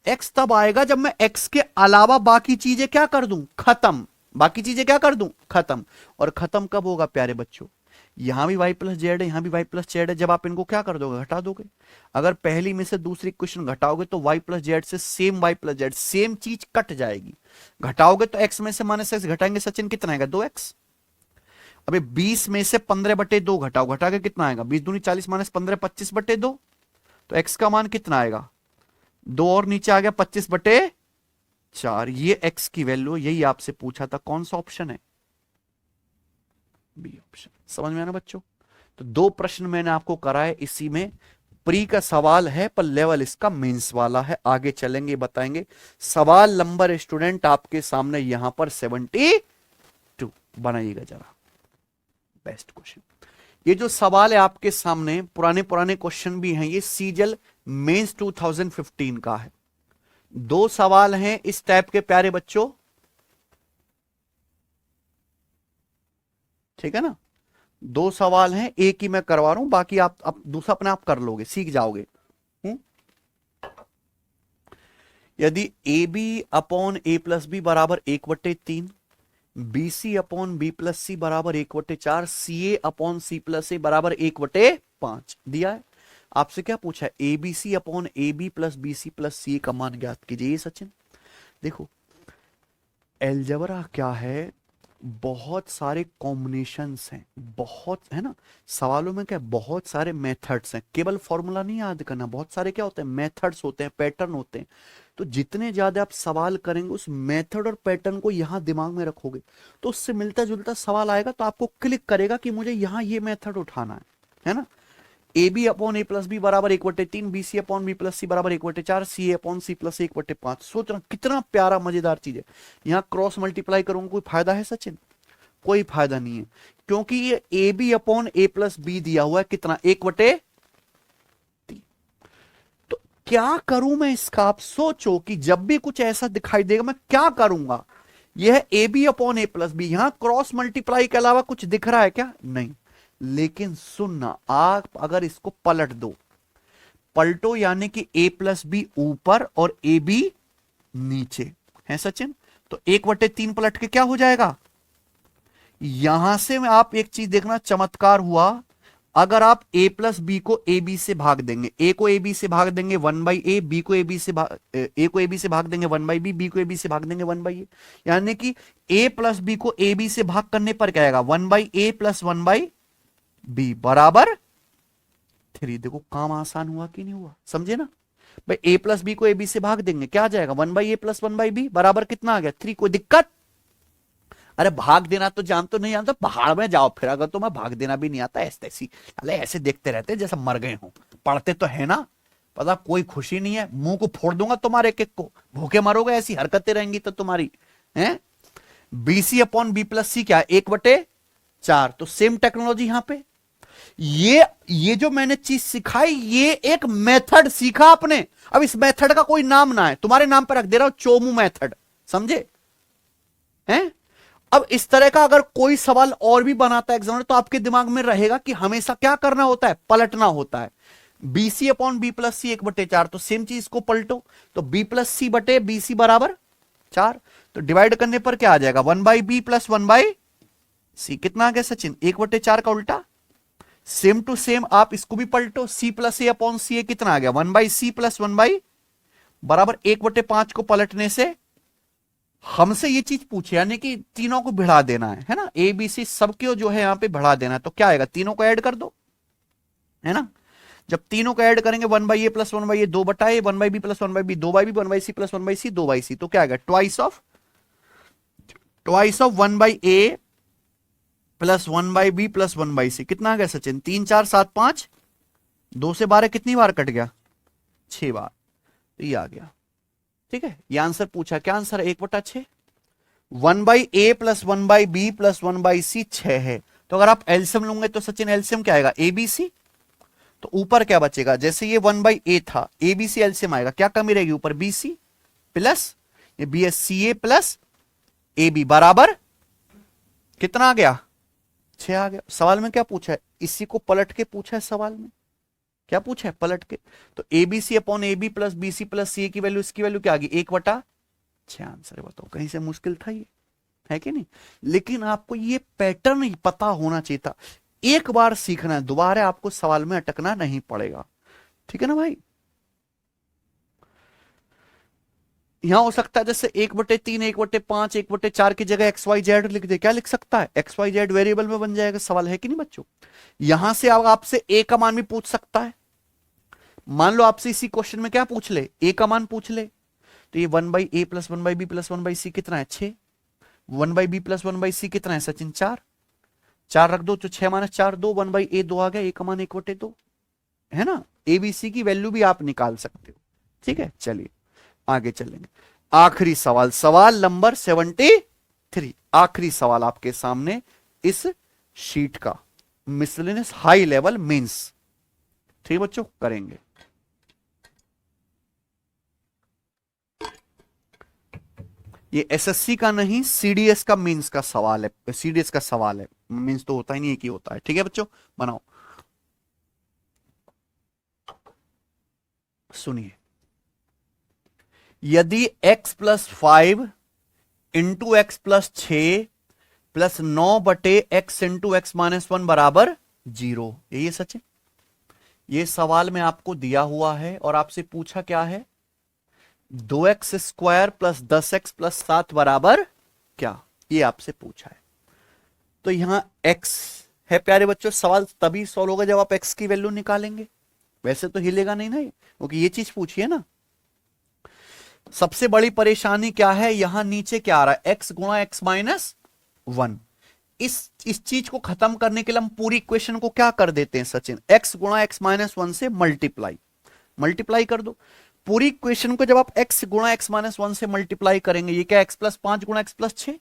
एक्स तब आएगा जब मैं एक्स के अलावा बाकी चीजें क्या कर दूं खत्म, बाकी चीजें क्या कर दूं खत्म। और खत्म कब होगा प्यारे बच्चों, यहां भी वाई प्लस जेड है, यहां भी वाई प्लस जेड है, जब आप इनको क्या कर दोगे घटा दोगे। अगर पहली में से दूसरी इक्वेशन घटाओगे तो वाई प्लस जेड से same Y plus Z same चीज कट जाएगी। घटाओगे तो एक्स में से माइनस एक्स घटाएंगे सचिन कितना आएगा 2x। अबे 20 में से 15/2 घटाओ, घटा के कितना आएगा 20 दूनी 40 माइनस 15 25/2, तो x का मान कितना आएगा 2 और नीचे आ गया 25/4। ये x की वैल्यू, यही आपसे पूछा था कौन सा ऑप्शन है बी ऑप्शन। समझ में आना बच्चों। तो 2 प्रश्न मैंने आपको कराए, इसी में प्री का सवाल है पर लेवल इसका मेंस वाला है। आगे चलेंगे बताएंगे। सवाल नंबर स्टूडेंट आपके सामने यहां पर 72 बनाइएगा जरा, बेस्ट क्वेश्चन। ये जो सवाल है आपके सामने पुराने क्वेश्चन भी हैं, ये सीजल मेंस 2015 का है। 2 सवाल हैं इस टाइप के प्यारे बच्चों, ठीक है ना। 2 सवाल हैं, एक ही मैं करवा रहा हूं, बाकी आप दूसरा अपने आप कर लोगे, सीख जाओगे। यदि A B upon A plus B बराबर 1/3, BC अपॉन बी प्लस सी बराबर 1/4, CA upon C plus A बराबर 1/5 दिया है। आपसे क्या पूछा है, ABC upon AB plus BC plus CA का मान ज्ञात कीजिए। सचिन देखो, एलजेब्रा क्या है, बहुत सारे कॉम्बिनेशंस हैं, बहुत है ना। सवालों में क्या है, बहुत सारे मेथड्स हैं, केवल फॉर्मूला नहीं याद करना, बहुत सारे क्या होते हैं, मेथड्स होते हैं, पैटर्न होते हैं। तो जितने ज्यादा आप सवाल करेंगे उस मेथड और पैटर्न को यहां दिमाग में रखोगे तो उससे मिलता जुलता सवाल आएगा तो आपको क्लिक करेगा कि मुझे यहां ये मेथड उठाना है ना। A B upon A plus B बराबर 1/3, b c upon B plus सी बराबर 1/4, सी ए अपॉन सी प्लस 1/5। सोच रहा कितना प्यारा मजेदार चीज है। यहाँ क्रॉस मल्टीप्लाई करूंगा, कोई फायदा है सचिन? कोई फायदा नहीं है, क्योंकि ये A B upon A plus B दिया हुआ है कितना, 1/3। तो क्या करूं मैं इसका, आप सोचो कि जब भी कुछ ऐसा दिखाई देगा मैं क्या करूंगा। यह A B upon A plus B, यहां क्रॉस मल्टीप्लाई के अलावा कुछ दिख रहा है क्या? नहीं। लेकिन सुनना, आप अगर इसको पलट दो, पलटो यानी कि ए प्लस बी ऊपर और ए बी नीचे है सचिन, तो 1/3 पलट के क्या हो जाएगा। यहां से मैं आप एक चीज देखना, चमत्कार हुआ। अगर आप a प्लस बी को ए बी से भाग देंगे, a को ए बी से भाग देंगे 1/a, b को ए बी से a को ए बी से भाग देंगे 1/b, b को ए बी से भाग देंगे 1/a, यानी कि a प्लस बी को ए बी से भाग करने पर क्या आएगा, 1/a प्लस 1/b बराबर 3। देखो काम आसान हुआ कि नहीं हुआ, समझे ना भाई। a प्लस बी को ए बी से भाग देंगे, क्या आ जाएगा, 1/a प्लस 1/b बराबर कितना आ गया, 3। कोई दिक्कत? अरे भाग देना तो जान तो नहीं जानता, पहाड़ में जाओ फिर, अगर तुम्हें भाग देना भी नहीं आता ऐसे ऐसी, अरे ऐसे देखते रहते जैसे मर गए हो। पढ़ते तो है ना, पता कोई खुशी नहीं है, मुंह को फोड़ दूंगा तुम्हारे एक एक को, भूखे मरोगे ऐसी हरकतें रहेंगी तो तुम्हारी हैं। बीसी अपॉन बी प्लस सी क्या, 1/4। तो सेम टेक्नोलॉजी यहां पे, ये जो मैंने चीज सिखाई, ये एक मेथड सीखा आपने। अब इस मेथड का कोई नाम ना है, तुम्हारे नाम पर रख दे रहा हूं, चोमू मेथड, समझे हैं। अब इस तरह का अगर कोई सवाल और भी बनाता है एग्जामिनर, तो आपके दिमाग में रहेगा कि हमेशा क्या करना होता है, पलटना होता है। बीसी अपॉन बी प्लस सी 1/4, तो सेम चीज को पलटो, तो बी प्लस सी बटे बी सी बराबर 4। तो डिवाइड करने पर क्या आ जाएगा, 1/b प्लस 1/c। कितना आ गया सचिन, 1/4 का उल्टा। सेम टू सेम आप इसको भी पलटो, c प्लस ए अपॉन सी ए कितना आ गया, 1/c प्लस 1/, बराबर 1/5 को पलटने से हमसे ये चीज पूछे, यानी कि तीनों को भिड़ा देना है ना, ए बी सी सबके जो है यहां पे भिड़ा देना है। तो क्या आएगा, तीनों को ऐड कर दो, है ना। जब तीनों को ऐड करेंगे, 1/a plus 1/a 2/a, 1/b plus 1/b 2/b, 1/c plus 1/c 2/c, तो क्या आएगा, twice of 1/a plus 1/b plus 1/c। कितना आ गया सचिन, 3 4 7 5, 2 से 12 कितनी बार कट गया, 6 बार। तो ये आ गया, ठीक है। ये आंसर पूछा, क्या आंसर है, 1/6। 1/a plus 1/b plus 1/c 6 है। तो अगर आप एलसीएम लोगे तो सचिन एलसीएम क्या आएगा, abc। तो ऊपर क्या बचेगा, जैसे ये 1/a था, abc एलसीएम आएगा, क्या कमी रहेगी ऊपर, bc प्लस ये bsca प्लस ab बराबर कितना आ गया, 6 आ गया। सवाल में क्या पूछा है, इसी को पलट के पूछा है सवाल में, क्या पूछा है, पलट के। तो abc upon a B plus B C plus c की वैल्यू, इसकी वैल्यू क्या आ गई, 1/6 आंसर है। बताओ कहीं से मुश्किल था ये, है कि नहीं। लेकिन आपको ये पैटर्न ही पता होना चाहिए था, एक बार सीखना है, दोबारा आपको सवाल में अटकना नहीं पड़ेगा, ठीक है ना भाई। यहां हो सकता है जैसे 1/3, 1/5, 1/4 की जगह XYZ लिख दे, क्या लिख सकता है, XYZ वेरिएबल में बन जाएगा सवाल, है कि नहीं बच्चों। यहां से आपसे ए का मान भी पूछ सकता है। मान लो आपसे इसी क्वेश्चन में क्या पूछ ले, ए का मान पूछ ले, तो ये 1/a plus 1/b plus 1/c कितना है, 6। 1/b प्लस 1/c कितना है सचिन, 4। 4 रख दो तो 6 - 4 2, 1/a 2 आ गया, ए का मान 1/2, है ना। एबीसी की वैल्यू भी आप निकाल सकते हो, ठीक है। चलिए आगे चलेंगे, आखिरी सवाल, सवाल नंबर 73, आखिरी सवाल आपके सामने इस शीट का, मिसलेनियस हाई लेवल मींस, ठीक है बच्चों, करेंगे। ये एसएससी का नहीं, सीडीएस का मींस का सवाल है, सीडीएस का सवाल है, मींस तो होता ही नहीं, एक ही होता है, ठीक है बच्चों। बनाओ, सुनिए, यदि x plus 5 into X plus 6 plus 9/x into x -1 बराबर 0, यही सच है। ये सवाल में आपको दिया हुआ है और आपसे पूछा क्या है, 2x² प्लस 10x प्लस 7 बराबर क्या, ये आपसे पूछा है। तो यहां x है प्यारे बच्चों। सवाल तभी सॉल्व होगा जब आप x की वैल्यू निकालेंगे, वैसे तो हिलेगा नहीं ना ये, क्योंकि ये चीज पूछिए ना। सबसे बड़ी परेशानी क्या है, यहां नीचे क्या आ रहा है, x गुणा एक्स माइनस वन। इस चीज को खत्म करने के लिए हम पूरी इक्वेशन को क्या कर देते हैं सचिन, x गुणा एक्स माइनस वन से मल्टीप्लाई, मल्टीप्लाई कर दो। पूरी इक्वेशन को जब आप x गुणा एक्स माइनस वन से मल्टीप्लाई करेंगे, ये क्या x प्लस पांच गुणा एक्स प्लस छह,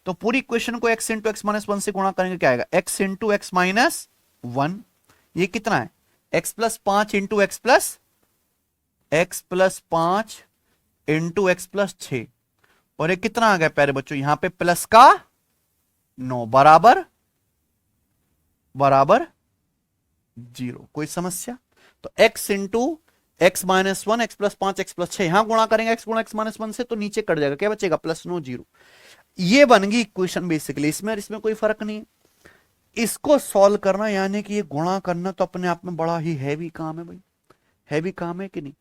तो पूरी इक्वेशन को x into x minus one से गुणा करेंगे, क्या आएगा x into x minus one. ये कितना है, x प्लस पांच इंटू एक्स प्लस पांच इंटू एक्स प्लस छ। और ये कितना आ गया प्यारे बच्चों, यहां पे प्लस का 9 बराबर बराबर जीरो। कोई समस्या? तो x into x minus one, x plus पांच, एक्स प्लस छह, यहां गुणा करेंगे x गुणा एक्स माइनस वन से, तो नीचे कट जाएगा, क्या बचेगा प्लस 9 जीरो। ये बन गई इक्वेशन बेसिकली, इसमें और इसमें कोई फर्क नहीं है। इसको सॉल्व करना यानी कि ये गुणा करना तो अपने आप में बड़ा ही हैवी काम है भाई, हैवी काम है कि नहीं।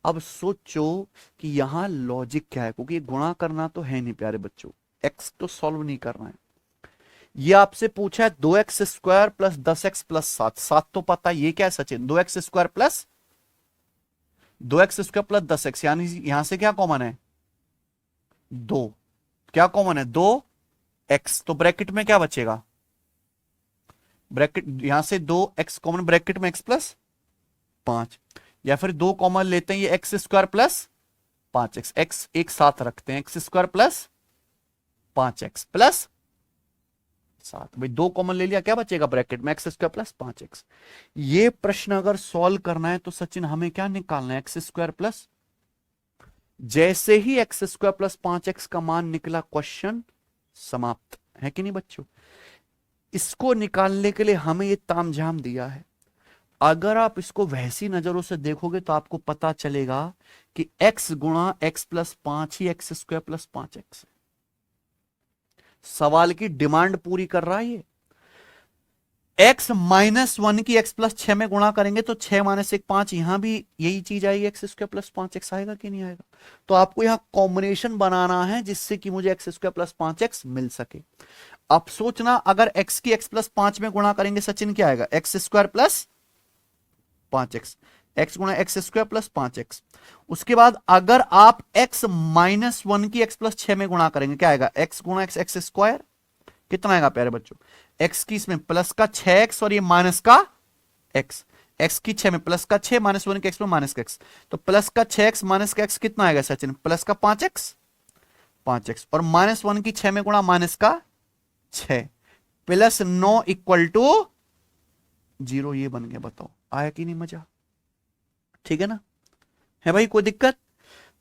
अब सोचो कि यहां लॉजिक क्या है, क्योंकि गुणा करना तो है नहीं प्यारे बच्चों, एक्स तो सॉल्व नहीं करना है। ये आपसे पूछा है 2x² प्लस 10x प्लस सात, सात तो पता है, ये क्या है Sachin, 2x² plus 2x² plus 10x, यानी यहां से क्या कॉमन है, दो। क्या कॉमन है, 2x, तो ब्रैकेट में क्या बचेगा, ब्रैकेट यहां से 2x कॉमन, ब्रैकेट में x प्लस पांच, या फिर दो कॉमन लेते हैं, ये x² प्लस पांच एक्स, एक्स एक साथ रखते हैं, x² प्लस पांच एक्स प्लस सात। भाई दो कॉमन ले लिया, क्या बचेगा ब्रैकेट में, x² प्लस पांच एक्स। ये प्रश्न अगर सॉल्व करना है तो सचिन हमें क्या निकालना है, x² प्लस, जैसे ही x² प्लस पांच एक्स का मान निकला, क्वेश्चन समाप्त है कि नहीं बच्चों। इसको निकालने के लिए हमें ये तामझाम दिया है। अगर आप इसको वैसी नजरों से देखोगे तो आपको पता चलेगा कि x गुणा एक्स प्लस पांच ही x² प्लस पांच एक्स है। सवाल की डिमांड पूरी कर रहा है ये। x माइनस वन की x प्लस छह में गुणा करेंगे तो छह माइनस एक पांच, यहां भी यही चीज आएगी, x² प्लस पांच एक्स आएगा कि नहीं आएगा। तो आपको यहां कॉम्बिनेशन बनाना है जिससे कि मुझे x² प्लस पांच एक्स मिल सके। अब सोचना, अगर x की x प्लस पांच में गुणा करेंगे सचिन, क्या आएगा, x² प्लस पांच एक्स, एक्स गुणा x² प्लस पांच एक्स। उसके बाद अगर आप x माइनस वन की x प्लस छह में गुणा करेंगे, क्या आएगा, x गुणा एक्स स्क्वायर। कितना आएगा प्यारे बच्चों, x की इसमें प्लस का 6x और ये माइनस का x, x की 6 में प्लस का 6, माइनस वन के x में माइनस का x, तो प्लस का 6x माइनस का x कितना आएगा सचिन, प्लस का 5x, 5x, और माइनस वन की 6 में गुणा माइनस का 6 प्लस 9 इक्वल टू जीरो। ये बन गया, बताओ आया कि नहीं मजा, ठीक है ना, है भाई कोई दिक्कत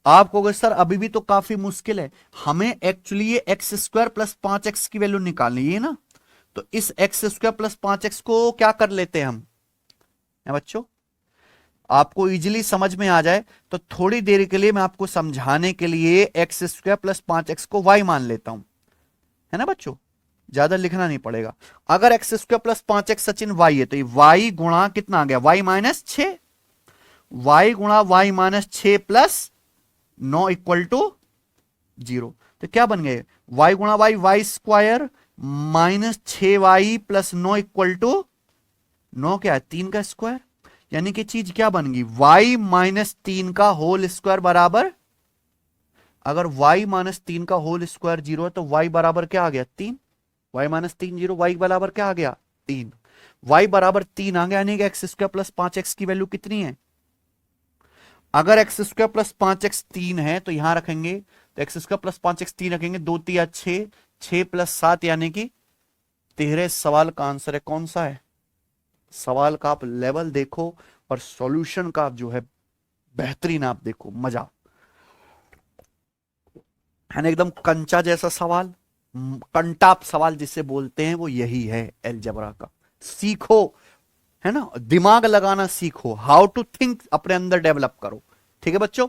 आपको? अगर सर अभी भी तो काफी मुश्किल है, हमें एक्चुअली ये x² प्लस पांच एक्स की वैल्यू निकालनी है ना, तो इस x² प्लस पांच एक्स को क्या कर लेते हैं हम, है बच्चों, आपको इजीली समझ में आ जाए तो थोड़ी देर के लिए मैं आपको समझाने के लिए x² प्लस पांच एक्स को y मान लेता हूं, है ना बच्चों, ज्यादा लिखना नहीं पड़ेगा। अगर x² प्लस पांच एक्स सचिन y है, तो ये y गुणा कितना आ गया, y माइनस छ, y गुणा y माइनस छ प्लस 9 इक्वल टू जीरो। तो क्या बन गए, y गुणा Y square minus 6y plus 9 equal to 9, क्या है 3 का स्क्वायर। यानी कि चीज क्या बन गई, y माइनस 3 का होल स्क्वायर बराबर, अगर y माइनस 3 का होल स्क्वायर जीरो है तो y बराबर क्या आ गया 3, y माइनस 3 जीरो, y बराबर क्या आ गया 3, y बराबर 3 आ गया, यानी कि x² प्लस पांच एक्स की वैल्यू कितनी है, अगर x² प्लस पांच एक्स 3 है तो यहां रखेंगे, तो x² प्लस पांच एक्स 3 रखेंगे, दो तिया 6, 6 प्लस 7 यानी कि 13। सवाल का आंसर है कौन सा है, सवाल का आप लेवल देखो और सॉल्यूशन का आप जो है बेहतरीन आप देखो, मजा है ना, एकदम कंचा जैसा सवाल, कंटाप सवाल जिसे बोलते हैं, वो यही है अलजेब्रा का। सीखो, है ना, दिमाग लगाना सीखो, हाउ टू थिंक अपने अंदर डेवलप करो, ठीक है बच्चों।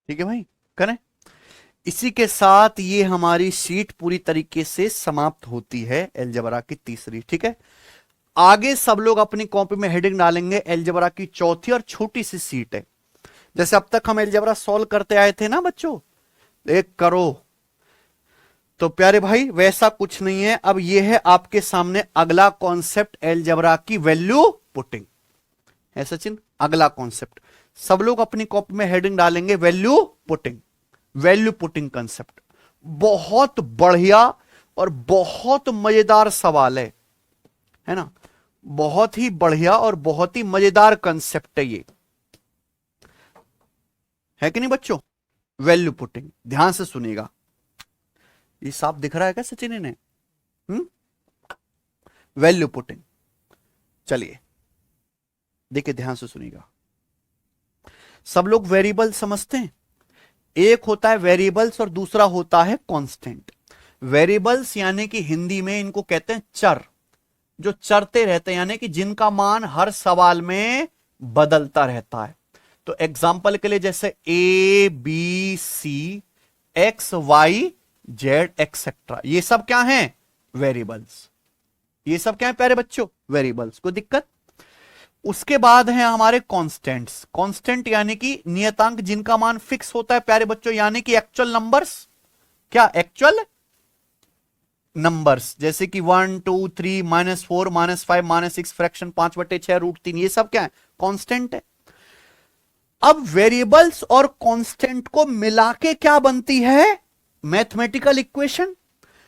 ठीक है भाई, करें। इसी के साथ ये हमारी शीट पूरी तरीके से समाप्त होती है अलजेब्रा की तीसरी। ठीक है, आगे सब लोग अपनी कॉपी में हेडिंग डालेंगे अलजेब्रा की चौथी और छोटी सी शीट है। जैसे अब तक हम अलजेब्रा सॉल्व करते आए थे ना बच्चों, एक करो, तो प्यारे भाई वैसा कुछ नहीं है। अब यह है आपके सामने अगला कॉन्सेप्ट अलजेब्रा की वैल्यू पुटिंग है। सचिन, अगला कॉन्सेप्ट सब लोग अपनी कॉपी में हेडिंग डालेंगे value putting. Value putting concept बहुत बढ़िया और बहुत मजेदार सवाल है ना, बहुत ही बढ़िया और बहुत ही मजेदार कंसेप्ट है ये, है कि नहीं बच्चों। वैल्यू पुटिंग ध्यान से सुनिएगा। ये साफ दिख रहा है क्या सचिन ने? वैल्यू पुटिंग, चलिए देखिए ध्यान से सुनिएगा। सब लोग वेरिएबल समझते हैं, एक होता है वेरिएबल्स और दूसरा होता है कांस्टेंट। वेरिएबल्स यानी कि हिंदी में इनको कहते हैं चर, जो चरते रहते हैं यानी कि जिनका मान हर सवाल में बदलता रहता है। तो एग्जाम्पल के लिए जैसे A B C X Y Z etcetera, ये सब क्या हैं? वेरिएबल्स। ये सब क्या है प्यारे बच्चों? वेरिएबल्स। कोई दिक्कत? उसके बाद है हमारे कांस्टेंट्स। कांस्टेंट यानी कि नियतांक जिनका मान फिक्स होता है प्यारे बच्चों, यानी कि एक्चुअल नंबर्स। क्या? एक्चुअल नंबर्स, जैसे कि 1 2 3 -4 -5 -6 फ्रैक्शन 5/6 √3, ये सब क्या है? कांस्टेंट है। अब वेरिएबल्स और कांस्टेंट को मिला के क्या बनती है? Mathematical equation.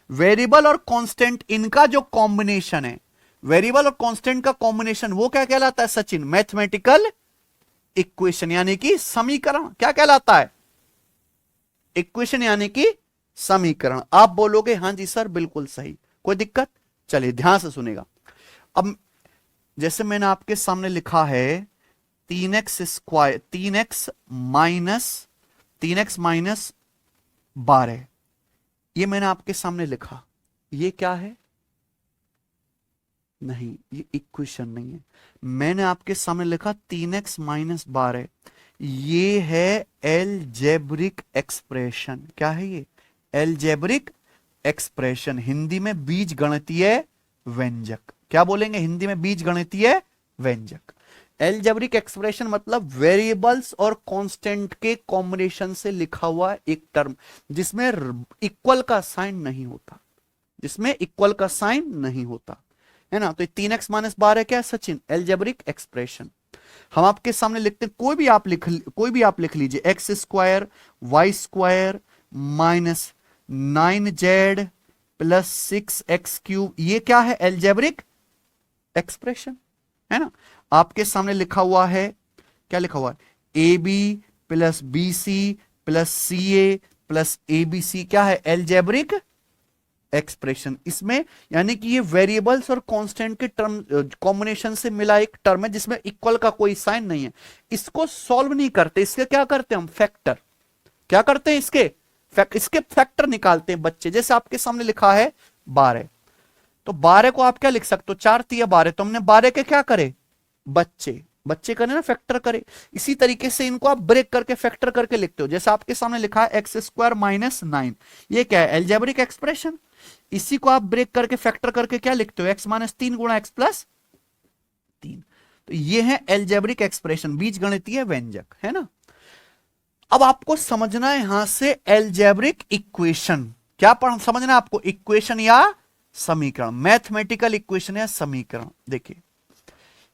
वेरिएबल और कांस्टेंट इनका जो कॉम्बिनेशन है, वेरिएबल और कांस्टेंट का कॉम्बिनेशन, वो क्या कहलाता है सचिन? मैथमेटिकल इक्वेशन यानी कि समीकरण। क्या कहलाता है? इक्वेशन यानी कि समीकरण। आप बोलोगे हां जी सर बिल्कुल सही, कोई दिक्कत? चलिए ध्यान से सुनेगा। अब जैसे मैंने आपके सामने लिखा है 3x स्क्वायर, 3x माइनस 12, ये मैंने आपके सामने लिखा, ये क्या है? नहीं, ये इक्वेशन नहीं है। मैंने आपके सामने लिखा 3x माइनस 12, ये है एलजेब्रिक एक्सप्रेशन। क्या है ये? एलजेब्रिक एक्सप्रेशन, हिंदी में बीज गणितीय व्यंजक। क्या बोलेंगे हिंदी में? बीज गणितीय व्यंजक। एलजेब्रिक एक्सप्रेशन मतलब वेरिएबल्स और कांस्टेंट के कॉम्बिनेशन से लिखा हुआ एक टर्म जिसमें इक्वल का साइन नहीं होता, जिसमें इक्वल का साइन नहीं होता, है ना। तो 3x माइनस 12 क्या है सचिन? Algebraic expression. हम आपके सामने लिखते हैं, कोई भी आप लिख लीजिए, X square Y square minus 9z plus 6x3, ये क्या है? एलजेब्रिक एक्सप्रेशन, है ना। आपके सामने लिखा हुआ है, क्या लिखा हुआ है? A B plus B C plus C A plus A B C, क्या है? Algebraic expression. इसमें यानी कि ये वेरिएबल्स और कांस्टेंट के टर्म कॉम्बिनेशन से मिला एक टर्म है जिसमें इक्वल का कोई साइन नहीं है। इसको सॉल्व नहीं करते, इसके क्या करते हैं हम? फैक्टर। क्या करते हैं? इसके फैक्टर निकालते हैं बच्चे। जैसे आपके सामने लिखा है 12, तो 12 को आप क्या लिख सकते हो? 4 3 12, तो हमने 12 के क्या करे? बच्चे करे ना, फैक्टर करे। इसी तरीके से इनको आप ब्रेक करके फैक्टर करके लिखते हो। जैसे आपके सामने लिखा है एक्स स्क्वायर माइनस 9, ये क्या है? Algebraic expression. इसी को आप ब्रेक करके फैक्टर करके क्या लिखते हो? एक्स माइनस 3 गुणा एक्स प्लस 3। तो ये है एलजेब्रिक एक्सप्रेशन, बीज गणितीय व्यंजक, है ना। अब आपको समझना है यहां से एलजेब्रिक इक्वेशन। क्या समझना है आपको? इक्वेशन या समीकरण, मैथमेटिकल इक्वेशन या समीकरण। देखिए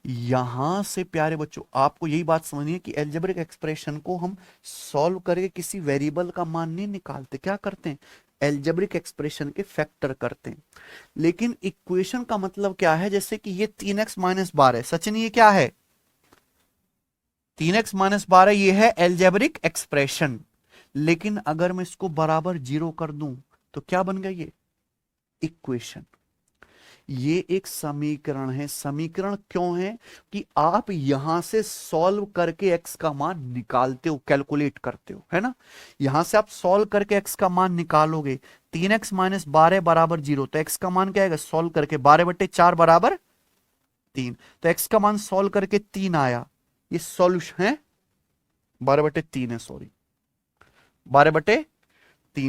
यहां से प्यारे बच्चों आपको यही बात समझनी है कि एलजेब्रिक एक्सप्रेशन को हम सॉल्व करके किसी वेरिएबल का मान नहीं निकालते। क्या करते हैं? एलजेब्रिक एक्सप्रेशन के फैक्टर करते हैं। लेकिन इक्वेशन का मतलब क्या है? जैसे कि ये 3x माइनस 12, सचिन ये क्या है? 3x माइनस 12 ये है एलजेब्रिक एक्सप्रेशन। लेकिन अगर मैं इसको बराबर 0 कर दूं तो क्या बन गया? ये इक्वेशन। ये एक समीकरण है। समीकरण क्यों है? कि आप यहां से सॉल्व करके x का मान निकालते हो, कैलकुलेट करते हो, है ना। यहां से आप सॉल्व करके x का मान निकालोगे। 3x माइनस 12 बराबर 0, तो x का मान क्या आएगा? सॉल्व करके 12/4 बराबर 3, तो x का मान सॉल्व करके 3 आया। ये सॉल्यूशन है, 12/3 है, सॉरी। 12/3।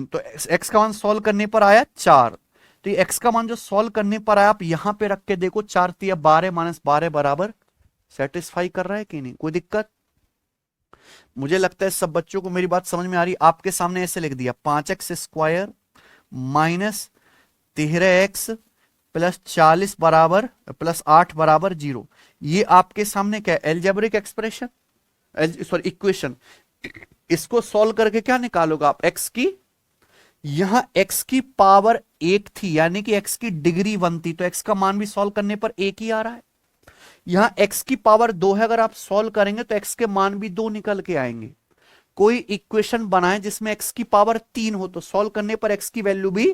तो x का मान सॉल्व करने पर आया 4। तो ये x का मान जो सॉल्व करने पर आया, आप यहां पे रख के देखो, 4 तिया 12 माइनस 12 बराबर सेटिस्फाई कर रहा है कि नहीं, कोई दिक्कत? मुझे लगता है सब बच्चों को मेरी बात समझ में आ रही। आपके सामने ऐसे लिख दिया, 5x² माइनस 13x प्लस 40 बराबर प्लस 8 बराबर 0। ये आपके सामने क्या है, एल्जेब्रिक एक्सप्रेशन, सॉरी इक्वेशन। इसको सॉल्व करके क्या निकालोगे आप, x की, यहां x की पावर 1 थी, यानी कि x की डिग्री 1 थी, तो x का मान भी सॉल्व करने पर 1 ही आ रहा है। यहां x की पावर 2 है, अगर आप सॉल्व करेंगे तो x के मान भी 2 निकल के आएंगे। कोई इक्वेशन बनाए जिसमें x की पावर 3 हो, तो सॉल्व करने पर x की वैल्यू भी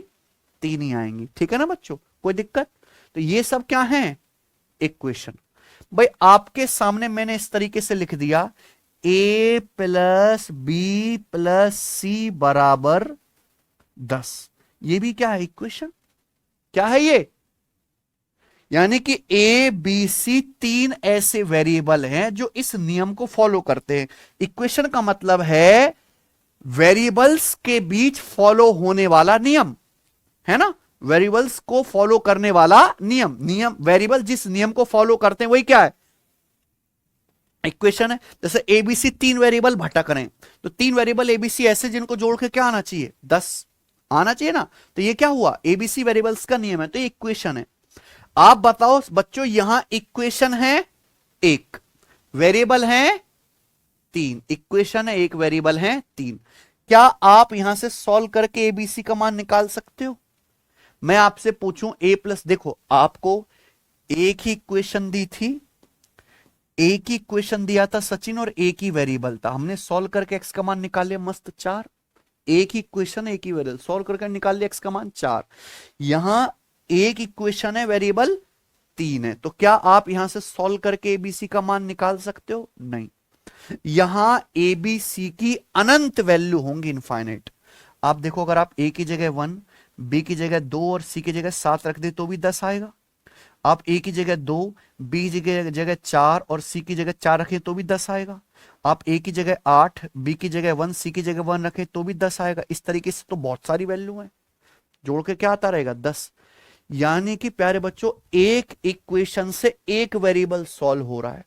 3 ही आएंगी। ठीक है ना बच्चों, कोई दिक्कत? तो ये सब क्या है, इक्वेशन। भाई आपके सामने मैंने इस तरीके से लिख दिया, a प्लस बी प्लस सी बराबर 10। ये भी क्या है, इक्वेशन। क्या है ये, यानी कि ए बी सी 3 ऐसे वेरिएबल हैं जो इस नियम को फॉलो करते हैं। इक्वेशन का मतलब है वेरिएबल्स के बीच फॉलो होने वाला नियम, है ना, वेरिएबल्स को फॉलो करने वाला नियम। नियम, वेरिएबल जिस नियम को फॉलो करते हैं वही क्या है, इक्वेशन है। जैसे एबीसी 3 वेरिएबल भटक रहे हैं, तो 3 वेरिएबल एबीसी ऐसे जिनको जोड़ के क्या आना चाहिए, 10 आना चाहिए ना। तो ये क्या हुआ, एबीसी वेरिएबल्स का नियम है, तो ये इक्वेशन है। आप बताओ बच्चों, यहां इक्वेशन है एक, वेरिएबल है 3, इक्वेशन है एक, वेरिएबल है 3। क्या आप यहां से सॉल्व करके एबीसी का मान निकाल सकते हो? मैं आपसे पूछूं ए प्लस, देखो आपको एक ही इक्वेशन दी थी, एक ही इक्वेशन दिया था सचिन, और एक ही वेरिएबल था, हमने सॉल्व करके एक्स का मान निकाल लिया, मस्त 4। एक ही इक्वेशन, एक ही वेरिएबल, सॉल्व करके निकाल लिया एक्स का मान 4। यहां एक इक्वेशन है, वेरिएबल 3 है, तो क्या आप यहां से सॉल्व करके एबीसी का मान निकाल सकते हो? नहीं। यहां एबीसी की अनंत वैल्यू होंगी, इनफाइनाइट। आप देखो, अगर आप ए की जगह 1, बी की जगह 2 और सी की जगह 7 रख दे तो भी 10 आएगा। आप ए की जगह 2, बी की जगह 4 और सी की जगह 4 रखें तो भी 10 आएगा। आप ए की जगह 8, बी की जगह 1, सी की जगह 1 रखें तो भी 10 आएगा। इस तरीके से तो बहुत सारी वैल्यू है, जोड़ के क्या आता रहेगा, 10। यानी कि प्यारे बच्चों, एक इक्वेशन से एक वेरिएबल सॉल्व हो रहा है,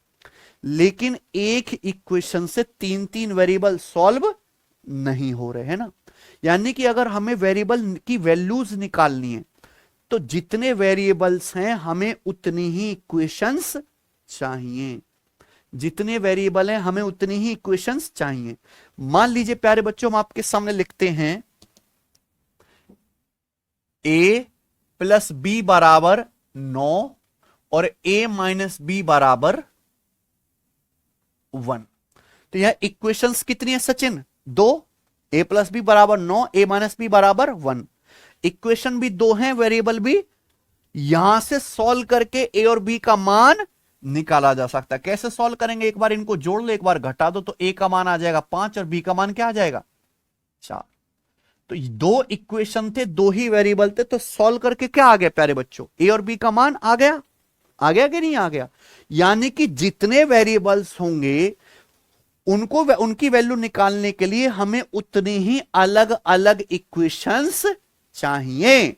लेकिन एक इक्वेशन से 3-3 वेरिएबल सॉल्व नहीं हो रहे, है ना। यानी कि अगर हमें वेरिएबल की वैल्यूज निकालनी है, तो जितने वेरिएबल्स हैं हमें उतनी ही इक्वेशंस चाहिए, जितने वेरिएबल हैं हमें उतनी ही इक्वेशंस चाहिए। मान लीजिए प्यारे बच्चों, हम आपके सामने लिखते हैं a प्लस बी बराबर 9 और a माइनस बी बराबर 1। तो यह इक्वेशंस कितनी है सचिन, 2। a प्लस बी बराबर 9, a माइनस बी बराबर 1। इक्वेशन भी 2 हैं, वेरिएबल भी। यहां से सॉल्व करके a और b का मान निकाला जा सकता है। कैसे सॉल्व करेंगे, एक बार इनको जोड़ लो, एक बार घटा दो, तो a का मान आ जाएगा 5 और b का मान क्या आ जाएगा, 4। तो 2 इक्वेशन थे, 2 ही वेरिएबल थे, तो सॉल्व करके क्या आ गया प्यारे बच्चों, a और b का मान आ गया। आ गया कि नहीं आ गया? यानी कि जितने वेरिएबल्स होंगे उनको उनकी वैल्यू निकालने के लिए हमें उतनी ही अलग अलग इक्वेशंस चाहिए,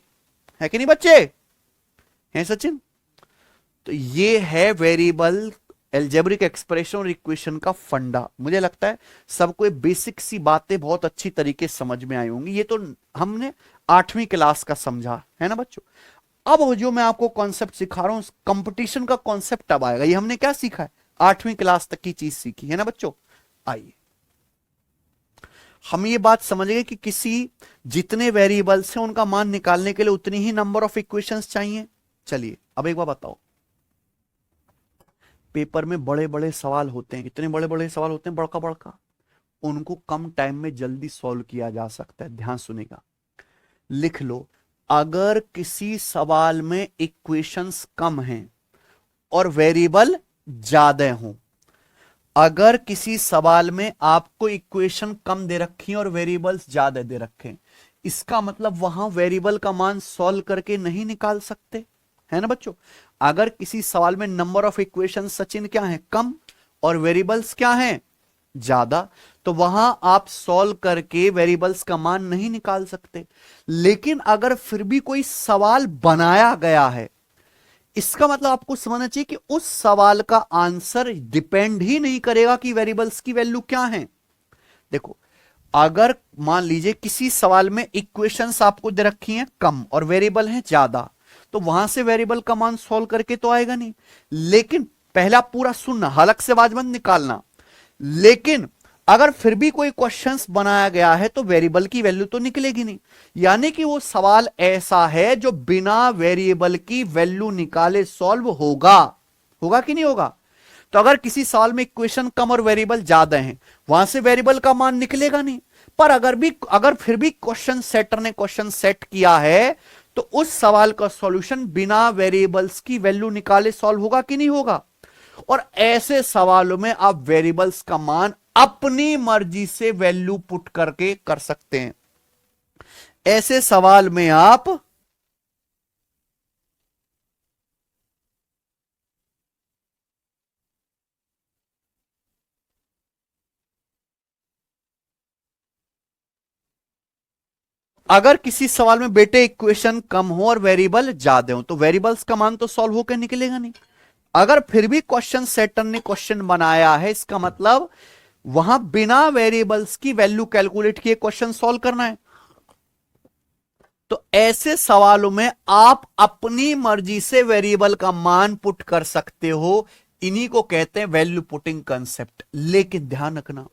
है कि नहीं बच्चे, हैं सचिन? तो ये है वेरिएबल एल्जेब्रिक एक्सप्रेशन और इक्वेशन का फंडा। मुझे लगता है सबको बेसिक सी बातें बहुत अच्छी तरीके से समझ में आई होंगी। ये तो हमने 8वीं क्लास का समझा है ना बच्चों। अब जो मैं आपको कॉन्सेप्ट सिखा रहा हूं, कंपटीशन का कॉन्सेप्ट अब आएगा। ये हमने क्या सीखा है, 8वीं क्लास तक की चीज सीखी है ना बच्चों। आइए हम ये बात समझ गए कि किसी जितने वेरिएबल्स हैं उनका मान निकालने के लिए उतनी ही नंबर ऑफ इक्वेशंस चाहिए। चलिए अब एक बार बताओ, पेपर में बड़े बड़े सवाल होते हैं, कितने बड़े बड़े सवाल होते हैं, बड़का बड़का, उनको कम टाइम में जल्दी सॉल्व किया जा सकता है। ध्यान सुनेगा, लिख लो, अगर किसी सवाल में इक्वेशंस कम हैं और वेरिएबल ज्यादा हों, अगर किसी सवाल में आपको इक्वेशन कम दे रखी और वेरिएबल्स ज्यादा दे रखे, इसका मतलब वहां वेरिएबल का मान सॉल्व करके नहीं निकाल सकते, है ना बच्चों। अगर किसी सवाल में नंबर ऑफ इक्वेशन सचिन क्या है, कम, और वेरिएबल्स क्या हैं, ज्यादा, तो वहां आप सॉल्व करके वेरिएबल्स का मान नहीं निकाल सकते। लेकिन अगर फिर भी कोई सवाल बनाया गया है, इसका मतलब आपको समझना चाहिए कि उस सवाल का आंसर डिपेंड ही नहीं करेगा कि वेरिएबल्स की वैल्यू क्या है। देखो, अगर मान लीजिए किसी सवाल में इक्वेशंस आपको दे रखी हैं कम और वेरिएबल हैं ज्यादा, तो वहां से वेरिएबल का मान सॉल्व करके तो आएगा नहीं। लेकिन पहला पूरा सुनना, हलक से आवाज मत निकालना। लेकिन अगर फिर भी कोई क्वेश्चंस बनाया गया है तो वेरिएबल की वैल्यू तो निकलेगी नहीं। यानी कि वो सवाल ऐसा है जो बिना वेरिएबल की वैल्यू निकाले सॉल्व होगा। होगा कि नहीं होगा? तो अगर किसी सवाल में इक्वेशन कम और वेरिएबल ज्यादा हैं, वहां से वेरिएबल का मान निकलेगा नहीं। पर अगर फिर भी क्वेश्चन सेटर ने क्वेश्चन सेट किया है, तो उस सवाल का सॉल्यूशन बिना वेरिएबल्स की वैल्यू निकाले सॉल्व होगा कि नहीं होगा? और ऐसे सवालों में आप वेरिएबल्स का मान अपनी मर्जी से वैल्यू पुट करके कर सकते हैं। ऐसे सवाल में आप अगर किसी सवाल में बेटे इक्वेशन कम हो और वेरिएबल ज्यादा हो, तो वेरिएबल्स का मान तो सॉल्व होकर निकलेगा नहीं। अगर फिर भी क्वेश्चन सेटर ने क्वेश्चन बनाया है, इसका मतलब वहां बिना वेरिएबल्स की वैल्यू कैलकुलेट किए क्वेश्चन सॉल्व करना है। तो ऐसे सवालों में आप अपनी मर्जी से वेरिएबल का मान पुट कर सकते हो। इन्हीं को कहते हैं वैल्यू पुटिंग कंसेप्ट। लेकिन ध्यान रखना,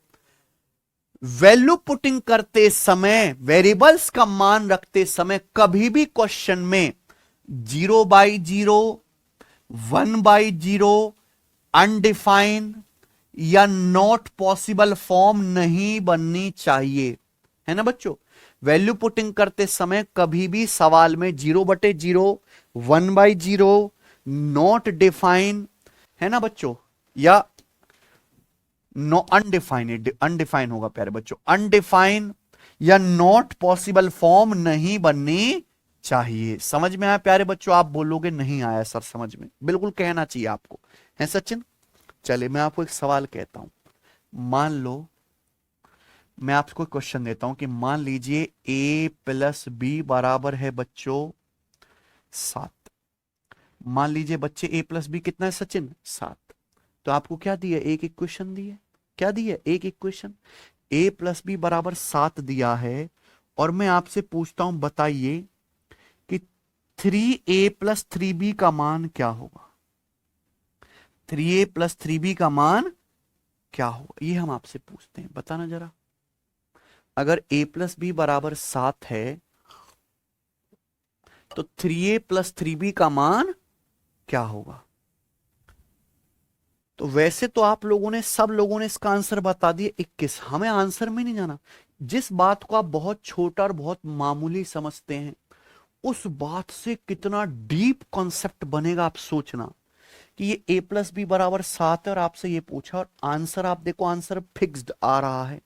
वैल्यू पुटिंग करते समय, वेरिएबल्स का मान रखते समय कभी भी क्वेश्चन में 0/0, 1/0, अनडिफाइन या नॉट पॉसिबल फॉर्म नहीं बननी चाहिए, है ना बच्चों? वैल्यू पुटिंग करते समय कभी भी सवाल में 0/0, 1/0, नॉट डिफाइन, है ना बच्चों, या नो अनडिफाइन होगा प्यारे बच्चों, अनडिफाइन या नॉट पॉसिबल फॉर्म नहीं बननी चाहिए। समझ में आया प्यारे बच्चों? आप बोलोगे नहीं आया सर समझ में, बिल्कुल कहना चाहिए आपको, है सचिन? चलिए मैं आपको एक सवाल कहता हूं। मान लो मैं आपको क्वेश्चन देता हूं कि मान लीजिए a+b बराबर है बच्चों 7। मान लीजिए बच्चे a+b कितना है सचिन? 7। तो आपको क्या दिया? एक इक्वेशन दी है। क्या दी है? एक इक्वेशन। a+b बराबर 7 दिया है और मैं आपसे पूछता हूं, बताइए कि 3a+3b का मान क्या होगा? 3a+3b का मान क्या होगा, ये हम आपसे पूछते हैं, बताना जरा। अगर a+b बराबर 7 है तो 3a+3b का मान क्या होगा? तो वैसे तो आप लोगों ने, सब लोगों ने इसका आंसर बता दिया 21। हमें आंसर में नहीं जाना। जिस बात को आप बहुत छोटा और बहुत मामूली समझते हैं, उस बात से कितना डीप कॉन्सेप्ट बनेगा आप सोचना। कि ये a+b बराबर 7 है और आपसे ये पूछा और आंसर आप देखो, आंसर फिक्स्ड आ रहा है,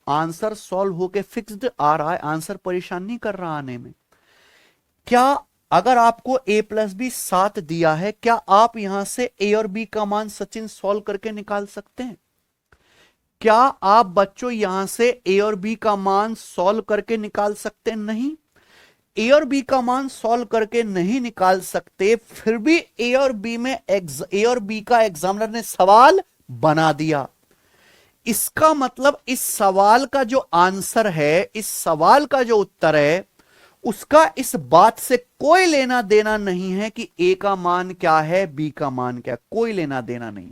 आंसर सॉल्व होके फिक्स्ड आ रहा है, आंसर परेशान नहीं कर रहा आने में। क्या अगर आपको a+b 7 दिया है, क्या आप यहां से a और b का मान सचिन सॉल्व करके निकाल सकते हैं? क्या आप बच्चों यहां से a और b का मान सॉल्व करके निकाल सकते हैं? नहीं, a और b का मान सॉल्व करके नहीं निकाल सकते। फिर भी a और b का एग्जामिनर ने सवाल बना दिया। इसका मतलब इस सवाल का जो आंसर है, इस सवाल का जो उत्तर है, उसका इस बात से कोई लेना देना नहीं है कि a का मान क्या है, b का मान क्या है, कोई लेना देना नहीं।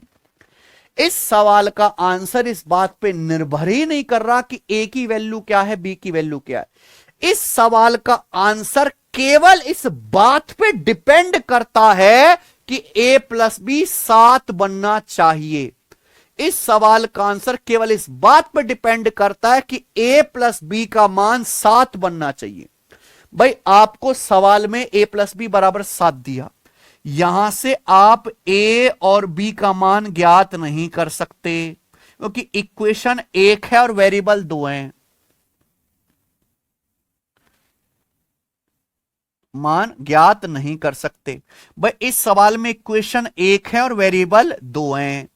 इस सवाल का आंसर इस बात पे निर्भर ही नहीं कर रहा कि a की वैल्यू क्या है, b की वैल्यू क्या है। इस सवाल का आंसर केवल इस बात पे डिपेंड करता है कि a+b 7 बनना चाहिए। इस सवाल का आंसर केवल इस बात पर डिपेंड करता है कि a+b का मान 7 बनना चाहिए। भाई आपको सवाल में a+b बराबर 7 दिया, यहां से आप a और b का मान ज्ञात नहीं कर सकते क्योंकि इक्वेशन एक है और वेरिएबल 2 हैं। मान ज्ञात नहीं कर सकते। भाई इस सवाल में इक्वेशन एक है और वेरिएबल 2 हैं,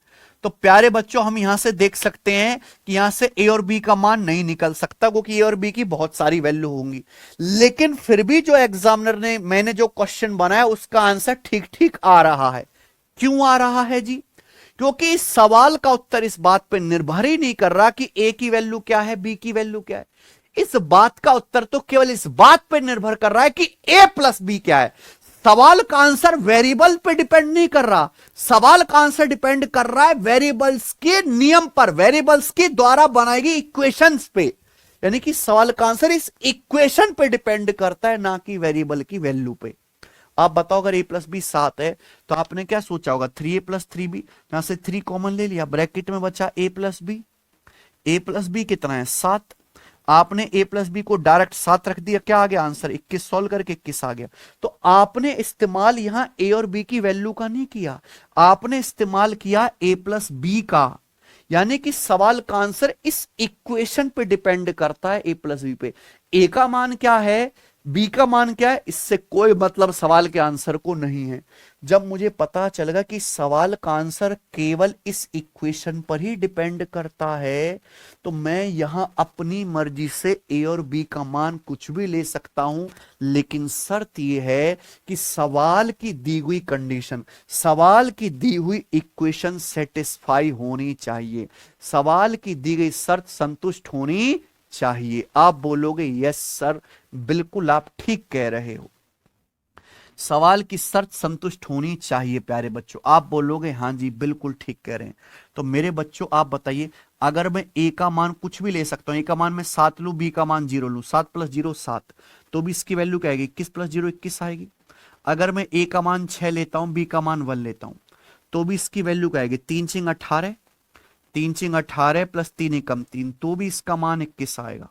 तो प्यारे बच्चों हम यहां से देख सकते हैं कि यहां से ए और बी का मान नहीं निकल सकता, क्योंकि ए और बी की बहुत सारी वैल्यू होंगी। लेकिन फिर भी जो एग्जामिनर ने मैंने जो क्वेश्चन बनाया उसका आंसर ठीक ठीक आ रहा है। क्यों आ रहा है जी? क्योंकि इस सवाल का उत्तर इस बात पर निर्भर ही नहीं कर रहा कि ए की वैल्यू क्या है, बी की वैल्यू क्या है। इस बात का उत्तर तो केवल इस बात पर निर्भर कर रहा है कि ए प्लस बी क्या है। सवाल का आंसर वेरिएबल पे डिपेंड नहीं कर रहा, सवाल का आंसर डिपेंड कर रहा है वेरिएबल्स के नियम पर, वेरिएबल्स के द्वारा बनाई गई इक्वेशंस पे। यानी कि सवाल का आंसर इस इक्वेशन पे डिपेंड करता है, ना कि वेरिएबल की वैल्यू पे। आप बताओ अगर a प्लस बी 7 है तो आपने क्या सोचा होगा, 3a प्लस 3b, यहां से 3 कॉमन ले लिया, ब्रैकेट में बचा a plus B. a plus B कितना है 7, आपने a प्लस बी को डायरेक्ट 7 रख दिया, क्या आ गया आंसर 21, सॉल्व करके 21 आ गया। तो आपने इस्तेमाल यहां a और b की वैल्यू का नहीं किया, आपने इस्तेमाल किया a प्लस बी का। यानी कि सवाल का आंसर इस इक्वेशन पे डिपेंड करता है, a प्लस बी पे। a का मान क्या है, बी का मान क्या है, इससे कोई मतलब सवाल के आंसर को नहीं है। जब मुझे पता चलेगा कि सवाल का आंसर केवल इस इक्वेशन पर ही डिपेंड करता है, तो मैं यहां अपनी मर्जी से ए और बी का मान कुछ भी ले सकता हूं। लेकिन शर्त यह है कि सवाल की दी हुई कंडीशन, सवाल की दी हुई इक्वेशन सेटिस्फाई होनी चाहिए, सवाल की दी गई शर्त संतुष्ट होनी चाहिए। आप बोलोगे यस सर, बिल्कुल आप ठीक कह रहे हो, सवाल की शर्त संतुष्ट होनी चाहिए प्यारे बच्चों। आप बोलोगे हाँ जी बिल्कुल ठीक कह रहे हैं। तो मेरे बच्चों आप बताइए, अगर मैं ए का मान कुछ भी ले सकता हूं, ए का मान मैं 7 लूं, बी का मान 0 लूं, 7 प्लस 0 7, तो भी इसकी वैल्यू क्या आएगी, 21 प्लस 0 21 आएगी। अगर मैं ए का मान 6 लेता हूं, बी का मान 1 लेता हूं, तो भी इसकी वैल्यू क्या आएगी, 3 6 18, 3 6 18 प्लस 3 एकम 3, तो भी इसका मान 21 आएगा।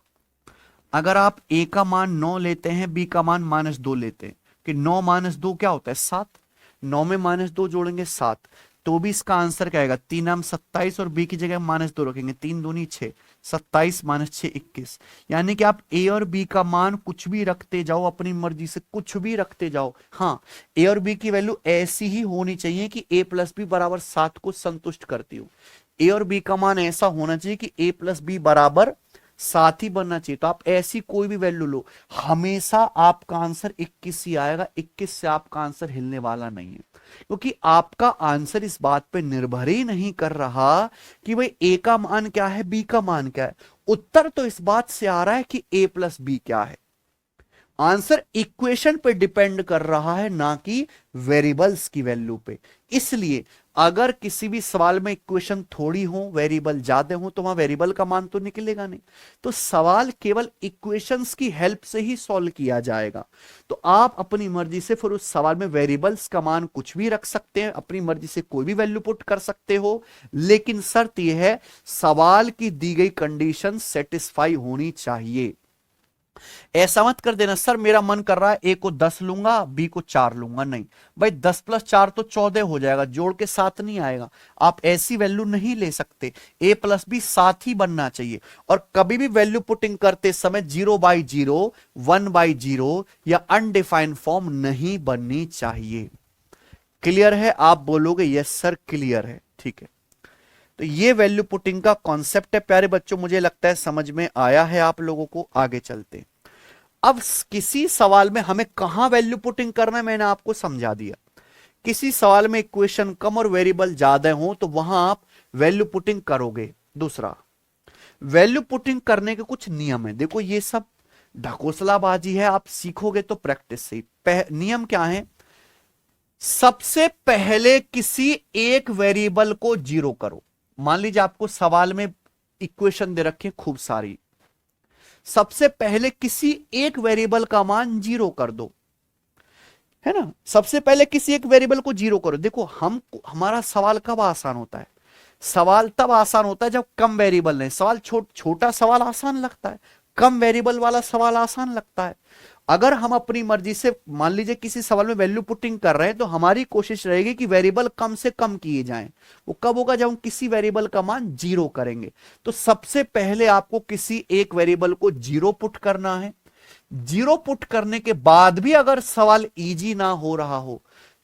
अगर आप ए का मान 9 लेते हैं, बी का मान -2 लेते हैं, कि 9 - 2 क्या होता है 7, 9 में -2 जोड़ेंगे 7, तो भी इसका आंसर क्या आएगा, 3 आम 27 और बी की जगह -2 रखेंगे, 3 दूनी 6, 27 - 6 21। यानी कि आप ए और बी का मान कुछ भी रखते जाओ, अपनी मर्जी से कुछ भी रखते जाओ। हाँ, ए और बी की वैल्यू ऐसी ही होनी चाहिए कि a प्लस बी बराबर 7 को संतुष्ट करती हो। ए और बी का मान ऐसा होना चाहिए कि a प्लस बी बराबर 7 ही बनना चाहिए। तो आप ऐसी कोई भी वैल्यू लो, हमेशा आपका आंसर 21 ही आएगा, 21 से आपका आंसर हिलने वाला नहीं है। क्योंकि आपका आंसर इस बात पे निर्भर ही नहीं कर रहा कि भाई ए का मान क्या है, बी का मान क्या है। उत्तर तो इस बात से आ रहा है कि a प्लस बी क्या है। आंसर इक्वेशन पे डिपेंड कर रहा है, ना कि वेरिएबल्स की वैल्यू पे। इसलिए अगर किसी भी सवाल में इक्वेशन थोड़ी हो, वेरिएबल ज्यादा हो, तो वहां वेरिएबल का मान तो निकलेगा नहीं। तो सवाल केवल इक्वेशंस की हेल्प से ही सॉल्व किया जाएगा। तो आप अपनी मर्जी से फिर उस सवाल में वेरिएबल्स का मान कुछ भी रख सकते हैं, अपनी मर्जी से कोई भी वैल्यू पुट कर सकते हो। लेकिन शर्त यह है, सवाल की दी गई कंडीशन सेटिस्फाई होनी चाहिए। ऐसा मत कर देना सर मेरा मन कर रहा है ए को 10 लूंगा, बी को 4 लूंगा, नहीं भाई 10 प्लस 4 तो 14 हो जाएगा, जोड़ के 7 नहीं आएगा। आप ऐसी वैल्यू नहीं ले सकते, ए प्लस बी 7 ही बनना चाहिए। और कभी भी वैल्यू पुटिंग करते समय 0/0, 1/0 या अनडिफाइंड फॉर्म नहीं बननी चाहिए। क्लियर है? आप बोलोगे यस सर क्लियर है, ठीक है। तो ये वैल्यू पुटिंग का कॉन्सेप्ट है प्यारे बच्चों, मुझे लगता है समझ में आया है आप लोगों को। आगे चलते हैं। अब किसी सवाल में हमें कहां वैल्यू पुटिंग करना है मैंने आपको समझा दिया। किसी सवाल में इक्वेशन कम और वेरिएबल ज्यादा हो तो वहां आप वैल्यू पुटिंग करोगे। दूसरा, वैल्यू पुटिंग करने के कुछ नियम है। देखो ये सब ढकोसलाबाजी है, आप सीखोगे तो प्रैक्टिस से। नियम क्या है? सबसे पहले किसी एक वेरिएबल को 0 करो। मान लीजिए आपको सवाल में इक्वेशन दे रखे खूब सारी, सबसे पहले किसी एक वेरिएबल का मान 0 कर दो, है ना। सबसे पहले किसी एक वेरिएबल को 0 करो। देखो हमारा सवाल कब आसान होता है? सवाल तब आसान होता है जब कम वेरिएबल नहीं। सवाल छोटा सवाल आसान लगता है, कम वेरिएबल वाला सवाल आसान लगता है। अगर हम अपनी मर्जी से मान लीजिए किसी सवाल में वैल्यू पुटिंग कर रहे हैं, तो हमारी कोशिश रहेगी कि वेरिएबल कम से कम किए जाएं। वो कब होगा? जब हम किसी वेरिएबल का मान 0 करेंगे। तो सबसे पहले आपको किसी एक वेरिएबल को 0 पुट करना है। 0 पुट करने के बाद भी अगर सवाल इजी ना हो रहा हो,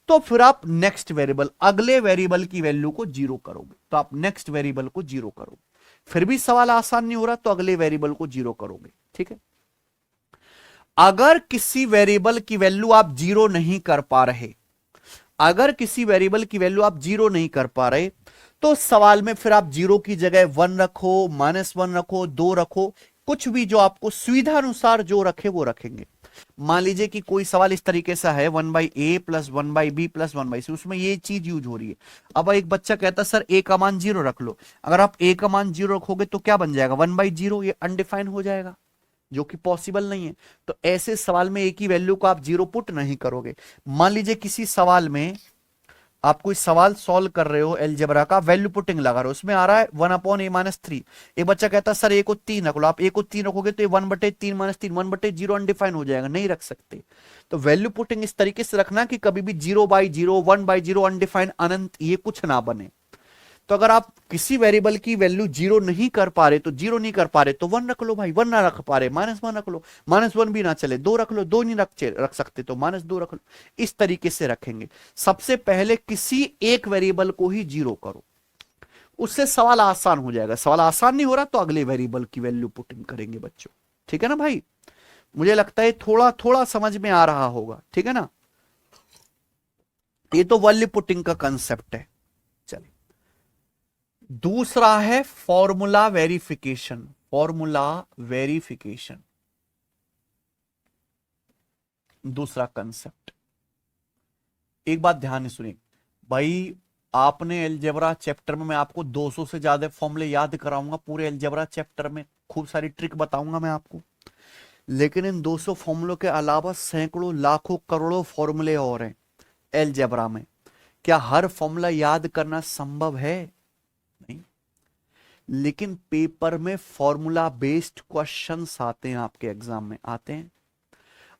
तो फिर आप नेक्स्ट वेरिएबल, अगले वेरिएबल की वैल्यू को जीरो करोगे, तो आप नेक्स्ट वेरिएबल को जीरो करोगे। फिर भी सवाल आसान नहीं हो रहा तो अगले वेरिएबल को जीरो करोगे। ठीक है, अगर किसी वेरिएबल की वैल्यू आप जीरो नहीं कर पा रहे, अगर किसी वेरिएबल की वैल्यू आप जीरो नहीं कर पा रहे, तो सवाल में फिर आप जीरो की जगह वन रखो, -1 रखो, 2 रखो, कुछ भी जो आपको सुविधा अनुसार जो रखे वो रखेंगे। मान लीजिए कि कोई सवाल इस तरीके से है 1/a plus 1/b plus 1/c, उसमें ये चीज यूज हो रही है। अब एक बच्चा कहता है सर a का मान 0 रख लो, अगर आप a का मान 0 रखोगे तो क्या बन जाएगा 1/0, ये अनडिफाइन हो जाएगा, जो कि पॉसिबल नहीं है। तो ऐसे सवाल में एक ही वैल्यू को आप जीरो पुट नहीं करोगे। मान लीजिए किसी सवाल में आप कोई सवाल सॉल्व कर रहे हो एलजेब्रा का, वैल्यू पुटिंग लगा रहे हो, उसमें आ रहा है 1/a-3। एक बच्चा कहता है सर a को 3 रख लो, आप a को 3 रखोगे तो ये 1/3 - 3 1/0 अनडिफाइन हो जाएगा, नहीं रख सकते। तो वैल्यू पुटिंग इस तरीके से रखना कि कभी भी 0/0 1/0 अनडिफाइन अनंत ये कुछ ना बने। तो अगर आप किसी वेरिएबल की वैल्यू जीरो नहीं कर पा रहे, तो जीरो नहीं कर पा रहे तो 1 रख लो भाई, 1 ना रख पा रहे -1 रख लो, -1 भी ना चले 2 रख लो, 2 नहीं रख सकते तो -2 रख लो। इस तरीके से रखेंगे। सबसे पहले किसी एक वेरिएबल को ही जीरो करो, उससे सवाल आसान हो जाएगा। सवाल आसान नहीं हो रहा तो अगले वेरिएबल की वैल्यू पुटिंग करेंगे बच्चों। ठीक है ना भाई, मुझे लगता है थोड़ा थोड़ा समझ में आ रहा होगा। ठीक है ना, ये तो वैल्यू पुटिंग का कंसेप्ट है। चलिए, दूसरा है फॉर्मूला वेरिफिकेशन। फॉर्मूला वेरिफिकेशन दूसरा कंसेप्ट। एक बात ध्यान से सुनिए भाई, आपने एलजेब्रा चैप्टर में मैं आपको 200 से ज्यादा फॉर्मूले याद कराऊंगा, पूरे एलजेब्रा चैप्टर में खूब सारी ट्रिक बताऊंगा मैं आपको। लेकिन इन 200 फॉर्मूलों के अलावा सैकड़ों लाखों करोड़ों फॉर्मूले और हैं एलजेब्रा में। क्या हर फॉर्मूला याद करना संभव है? नहीं। लेकिन पेपर में फॉर्मूला बेस्ड क्वेश्चंस आते हैं, आपके एग्जाम में आते हैं।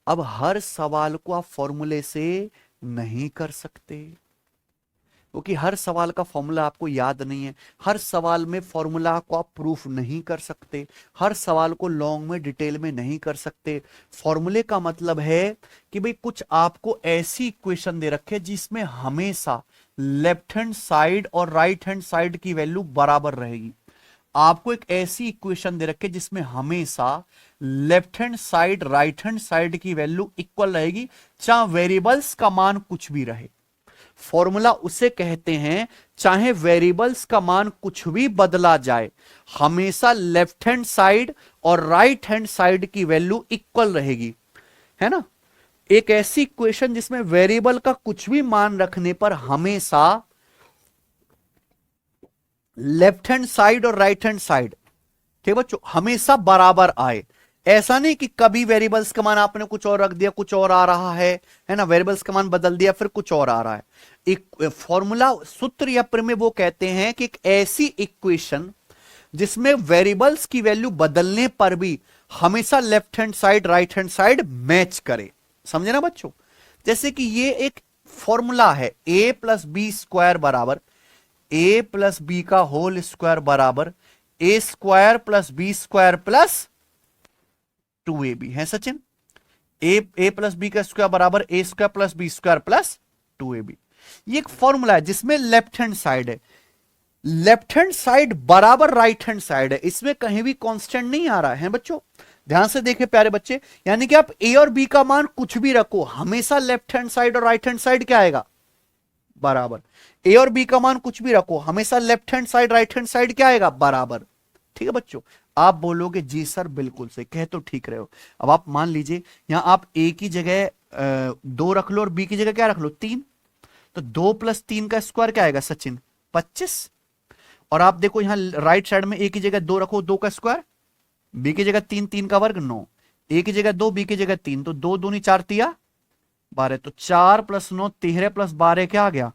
अब हर सवाल को आप फॉर्मूले से नहीं कर सकते, क्योंकि हर सवाल का फॉर्मूला आपको याद नहीं है। हर सवाल में फॉर्मूला को आप प्रूफ नहीं कर सकते, हर सवाल को लॉन्ग में डिटेल में नहीं कर सकते। फॉर्मूले का मतलब है कि भाई कुछ आपको ऐसी इक्वेशन दे रखे जिसमें हमेशा लेफ्ट हैंड साइड और राइट हैंड साइड की वैल्यू बराबर रहेगी। आपको एक ऐसी इक्वेशन दे रखे जिसमें हमेशा left hand side right hand side की वैल्यू इक्वल रहेगी, चाहे वेरिएबल्स का मान कुछ भी रहे। फॉर्मूला उसे कहते हैं चाहे वेरिएबल्स का मान कुछ भी बदला जाए, हमेशा लेफ्ट हैंड साइड और राइट हैंड साइड की वैल्यू इक्वल रहेगी, है ना। एक ऐसी इक्वेशन जिसमें वेरिएबल का कुछ भी मान रखने पर हमेशा लेफ्ट हैंड साइड और राइट हैंड साइड, ठीक बच्चों, हमेशा बराबर आए। ऐसा नहीं कि कभी वेरिएबल्स का मान आपने कुछ और रख दिया कुछ और आ रहा है ना, वेरिएबल्स का मान बदल दिया फिर कुछ और आ रहा है। एक फॉर्मूला सूत्र या प्रमेय वो कहते हैं कि एक ऐसी इक्वेशन जिसमें वेरिएबल्स की वैल्यू बदलने पर भी हमेशा left hand side right hand side match करे। समझे ना बच्चों, जैसे कि ये एक फॉर्मूला है a प्लस बी स्क्वायर बराबर a प्लस बी का होल स्क्वायर बराबर a square plus B square plus 2ab है सचिन। a प्लस बी का स्क्वायर बराबर a square plus B square plus 2ab। ये एक फॉर्मूला है जिसमें लेफ्ट हैंड साइड है, लेफ्ट हैंड साइड बराबर राइट हैंड साइड है, इसमें कहीं भी कांस्टेंट नहीं आ रहा है बच्चों। ध्यान से देखें प्यारे बच्चे, यानी कि आप a और b का मान कुछ भी रखो, हमेशा लेफ्ट हैंड साइड और राइट हैंड साइड क्या आएगा बराबर। a और b का मान कुछ भी रखो, हमेशा left hand side right hand side क्या आएगा बराबर। ठीक है बच्चों, आप बोलोगे जी सर बिल्कुल से, कह तो ठीक रहे हो। अब आप मान लीजिए यहां आप a की जगह 2 रख लो और b की जगह क्या रख लो 3, तो 2 + 3 का स्क्वायर क्या आएगा सचिन 25। और आप देखो यहां राइट साइड में a की जगह 2 रखो, 2 का स्क्वायर, b की जगह 3, 3 का वर्ग 9, a की जगह 2 b की जगह 3, तो 2 दूनी 4 तिया 12, तो 4 + 9 13 + 12 क्या आ गया।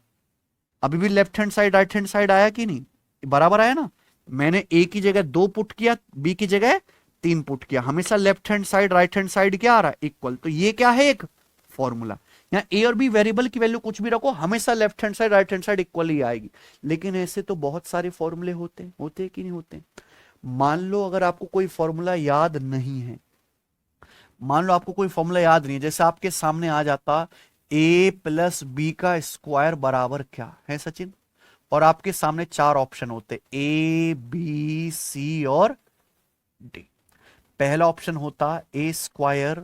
अभी भी left hand side right hand side आया कि नहीं, बराबर आया ना। मैंने a की जगह 2 पुट किया, b की जगह 3 पुट किया, हमेशा left hand side right hand side क्या आ रहा है इक्वल। तो ये क्या है एक फॉर्मूला। यहाँ a और b वेरिएबल की वैल्यू कुछ भी रखो, हमेशा left hand side right hand side equal ही आएगी। लेकिन ऐसे तो बहुत सारे फॉर्मूले होते हैं कि नहीं होते। मान लो अगर आपको कोई फॉर्मूला याद नहीं है, मान लो आपको कोई फॉर्मूला याद नहीं है, जैसे आपके सामने आ जाता ए प्लस बी का स्क्वायर बराबर क्या है सचिन? और आपके सामने चार ऑप्शन होते, ए बी सी और डी। पहला ऑप्शन होता a square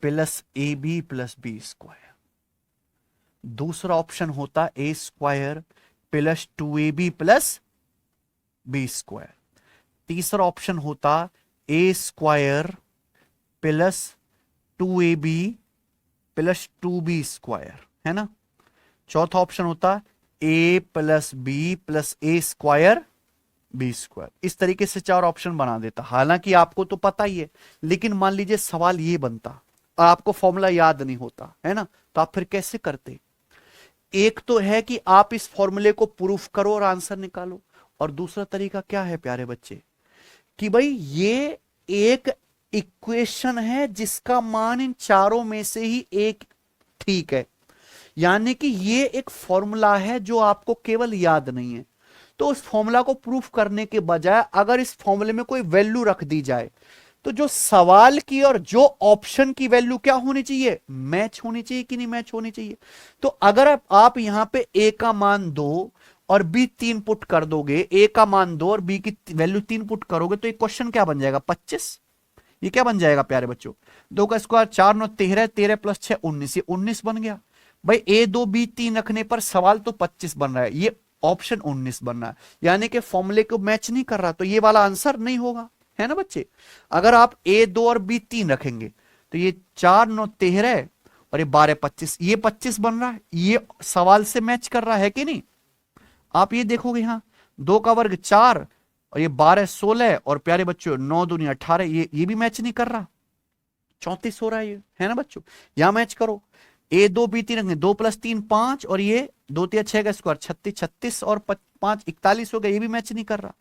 plus A B plus B square. दूसरा ऑप्शन होता a square plus 2ab plus B square. तीसरा ऑप्शन होता a square plus 2ab plus 2b square, है ना। चौथा ऑप्शन होता a plus b plus a square b square. इस तरीके से चार ऑप्शन बना देता। हालांकि आपको तो पता ही है, लेकिन मान लीजिए सवाल ये बनता और आपको फॉर्मूला याद नहीं होता, है ना, तो आप फिर कैसे करते? एक तो है कि आप इस फॉर्मूले को प्रूफ करो और आंसर निकालो, और दूसरा तरीका क्या है प्यारे बच्चे, कि भाई ये एक इक्वेशन है जिसका मान इन चारों में से ही एक ठीक है, यानी कि ये एक फॉर्मूला है जो आपको केवल याद नहीं है। तो उस फॉर्मूला को प्रूफ करने के बजाय अगर इस फॉर्मूले में कोई वैल्यू रख दी जाए, तो जो सवाल की और जो ऑप्शन की वैल्यू क्या होनी चाहिए? मैच होनी चाहिए कि नहीं मैच होनी चाहिए? तो अगर आप यहां पे ए का मान 2 और बी 3 पुट कर दोगे, ए का मान 2 और बी की वैल्यू 3 पुट करोगे, तो ये क्वेश्चन क्या बन जाएगा? 25। ये क्या बन जाएगा प्यारे बच्चों? 2 का स्क्वायर 4 9 13, 13 प्लस 6 19, ये 19 बन गया। भाई ए 2 बी 3 रखने पर सवाल तो 25 बन रहा है, ये ऑप्शन 19 बन रहा है, यानी कि फॉर्मूले को मैच नहीं कर रहा, तो ये वाला आंसर नहीं होगा, है ना बच्चे। अगर आप ए 2 और बी 3 रखेंगे तो ये 4 9 13 और ये 12 25, ये 25 बन रहा है, ये सवाल से मैच कर रहा है कि नहीं? आप ये देखोगे यहां 2 का वर्ग 4 और ये 12 16 और प्यारे बच्चों 9 दूनी 18, ये भी मैच नहीं कर रहा, 34 हो रहा है ये, है ना बच्चों। यहां मैच करो, ए 2 बी 3 रखेंगे, 2 प्लस 3 5 और ये 2 3 6 का स्क्वायर 36, 36 और 5 41 हो गया, ये भी मैच नहीं कर रहा।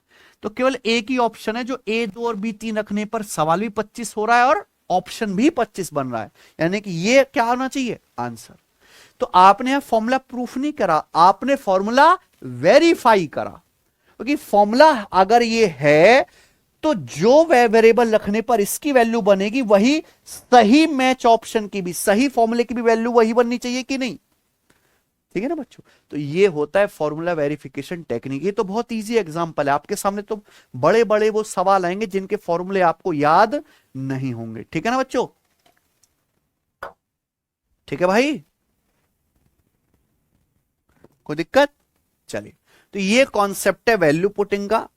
तो केवल एक ही ऑप्शन है जो ए 2 और बी 3 रखने पर सवाल भी 25 हो रहा है और ऑप्शन भी 25 बन रहा है, यानी कि ये क्या होना चाहिए? आंसर। तो आपने फॉर्मूला प्रूफ नहीं करा, आपने फॉर्मूला वेरीफाई करा, क्योंकि फॉर्मूला अगर ये है तो जो वेरिएबल रखने पर इसकी वैल्यू बनेगी वही सही मैच ऑप्शन की भी, सही फॉर्मूले की भी वैल्यू वही बननी चाहिए कि नहीं? ठीक है ना बच्चों। तो ये होता है फॉर्मूला वेरिफिकेशन टेक्निक। ये तो बहुत इजी एग्जांपल है, आपके सामने तो बड़े बड़े वो सवाल आएंगे जिनके फॉर्मूले आपको याद नहीं होंगे। ठीक है ना बच्चों? ठीक है भाई, कोई दिक्कत? चलिए, तो ये कॉन्सेप्ट है वैल्यू पुटिंग का।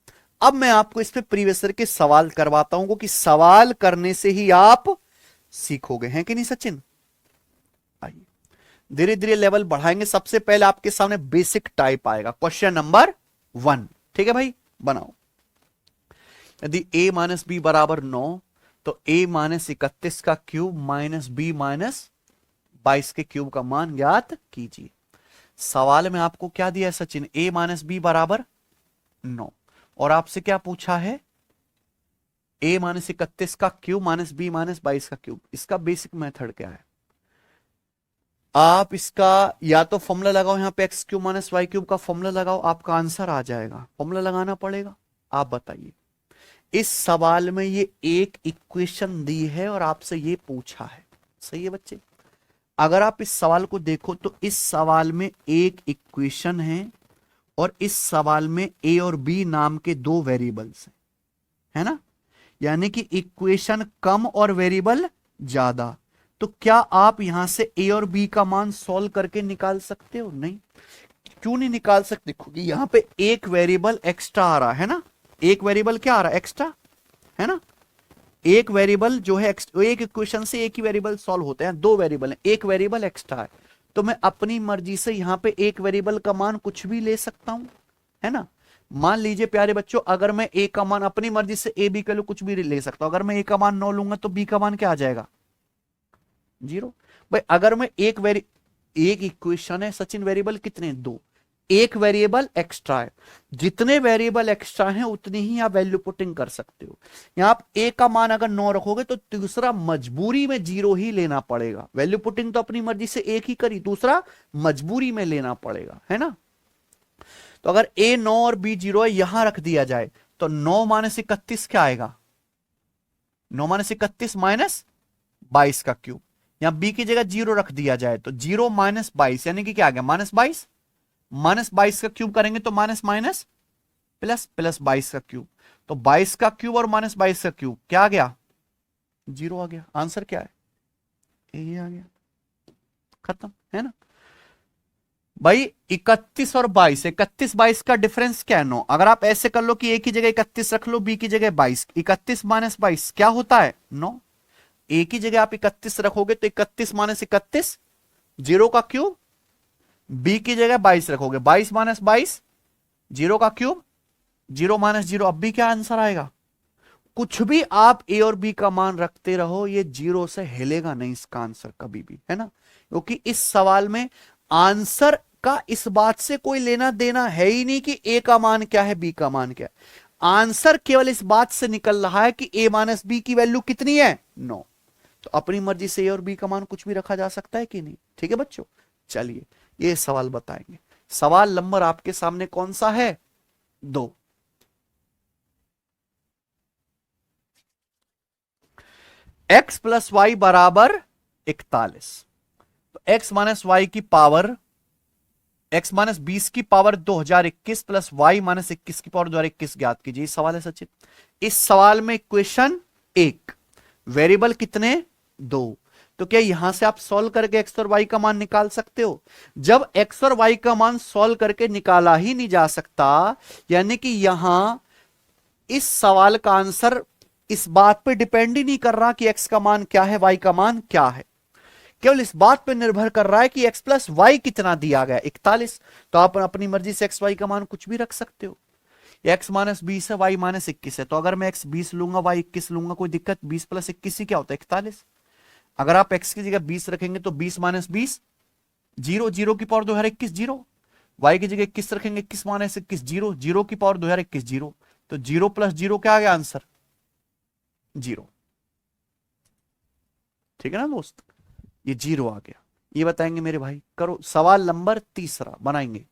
अब मैं आपको इस पे प्रीवियस ईयर के सवाल करवाता हूं, क्योंकि सवाल करने से ही आप सीखोगे, हैं कि नहीं सचिन? आइए धीरे धीरे लेवल बढ़ाएंगे। सबसे पहले आपके सामने बेसिक टाइप आएगा, क्वेश्चन नंबर 1। ठीक है भाई, बनाओ। यदि a माइनस बी बराबर 9, तो a माइनस 31 का क्यूब माइनस बी माइनस 22 के क्यूब का मान ज्ञात कीजिए। सवाल में आपको क्या दिया है सचिन? a माइनस बी बराबर 9, और आपसे क्या पूछा है? a माइनस 31 का क्यूब माइनस बी माइनस 22 का क्यूब। इसका बेसिक मेथड क्या है? आप इसका या तो फॉर्मूला लगाओ, यहां पे X cube minus Y cube का फॉर्मूला लगाओ, आपका आंसर आ जाएगा। फॉर्मूला लगाना पड़ेगा। आप बताइए, इस सवाल में ये एक इक्वेशन दी है और आपसे ये पूछा है, सही है बच्चे? अगर आप इस सवाल को देखो तो इस सवाल में एक इक्वेशन है और इस सवाल में ए और बी नाम के दो वेरिएबल्स हैं, है ना, यानी कि इक्वेशन कम और वेरिएबल ज्यादा। तो क्या आप यहां से ए और बी का मान सॉल्व करके निकाल सकते हो? नहीं। क्यों नहीं निकाल सकते? क्योंकि यहां पे एक वेरिएबल एक्स्ट्रा आ रहा है ना। एक वेरिएबल क्या आ रहा है? एक्स्ट्रा, है ना। एक वेरिएबल जो है, एक इक्वेशन से एक ही वेरिएबल सॉल्व होते हैं, दो वेरिएबल है, एक वेरिएबल एक्स्ट्रा है। तो मैं अपनी मर्जी से यहां पे एक वेरिएबल का मान कुछ भी ले सकता हूं, है ना। मान लीजिए प्यारे बच्चों, अगर मैं ए का मान अपनी मर्जी से ए बी का लो, कुछ भी ले सकता हूं। अगर मैं ए का मान 9 लूंगा तो बी का मान क्या आ जाएगा? 0। भाई अगर मैं एक इक्वेशन है सचिन, वेरिएबल कितने? 2। एक वेरिएबल एक्स्ट्रा है, जितने वेरिएबल एक्स्ट्रा हैं उतनी ही आप वैल्यू पुटिंग कर सकते हो। यहां आप ए का मान अगर 9 रखोगे तो दूसरा मजबूरी में 0 ही लेना पड़ेगा। वैल्यू पुटिंग तो अपनी मर्जी से एक ही करी, दूसरा मजबूरी में लेना पड़ेगा, है ना। तो अगर ए 9 और बी 0 है, यहां रख दिया जाए तो 9 माइनस 31 क्या आएगा? 9 माइनस 31 माइनस 22 का क्यूब। या बी की जगह 0 रख दिया जाए तो 0 माइनस 22 यानी कि क्या आ गया -22, -22 का क्यूब करेंगे तो माइनस माइनस प्लस, प्लस 22 का क्यूब, तो 22 का क्यूब और -22 का क्यूब क्या आ गया, 0 आ गया। आंसर क्या है, ये आ गया, खत्म, है ना भाई। 31 और 22, 31 22 का डिफरेंस क्या है, 9। अगर आप ऐसे कर लो कि ए की जगह 31 रख लो, बी की जगह 22, 31 माइनस 22 क्या होता है, 9। ए की जगह आप 31 रखोगे तो 31 माइनस 31, 0 का क्यूब, बी की जगह 22 रखोगे, 22 माइनस 22, 0 का क्यूब, 0 माइनस 0, अब भी क्या आंसर आएगा। कुछ भी आप ए और बी का मान रखते रहो, ये 0 से हिलेगा नहीं इसका आंसर कभी भी, है ना, क्योंकि इस सवाल में आंसर का इस बात से कोई लेना देना है ही नहीं कि ए का मान क्या है, बी का मान क्या है। आंसर केवल इस बात से निकल रहा है कि ए माइनस बी की वैल्यू कितनी है, 9। तो अपनी मर्जी से ए और बी का मान कुछ भी रखा जा सकता है कि नहीं, ठीक है बच्चों। चलिए ये सवाल बताएंगे। सवाल नंबर आपके सामने कौन सा है, 2। x प्लस वाई बराबर 41, तो x माइनस वाई की पावर, x माइनस 20 की पावर 2021 प्लस वाई माइनस 21 की पावर 2021 ज्ञात कीजिए। सवाल है सचिन। इस सवाल में इक्वेशन 1, वेरिएबल कितने, 2। तो क्या यहां से आप सॉल्व करके x और y का मान निकाल सकते हो। जब x और y का मान सॉल्व करके निकाला ही नहीं जा सकता, यानी कि यहां इस सवाल का आंसर इस बात पे डिपेंड ही नहीं कर रहा कि x का मान क्या है, y का मान क्या है, केवल इस बात पे निर्भर कर रहा है कि x प्लस वाई कितना दिया गया, 41। तो आप अपनी मर्जी से x y का मान कुछ भी रख सकते हो। x माइनस 20 है, y माइनस 21 है, तो अगर मैं x 20 लूंगा, y 21 लूंगा, कोई दिक्कत, 20 प्लस 21 ही क्या होता है, 41। अगर आप x की जगह 20 रखेंगे तो 20 माइनस 20, 0, 0 की पावर 2021, 0। y की जगह 21 रखेंगे, 21 माइनस 21, 0, 0 की पावर 2021, 0। तो 0 प्लस 0 क्या आ गया आंसर, 0। ठीक है ना दोस्त, ये 0 आ गया। ये बताएंगे मेरे भाई, करो सवाल नंबर 3 बनाएंगे।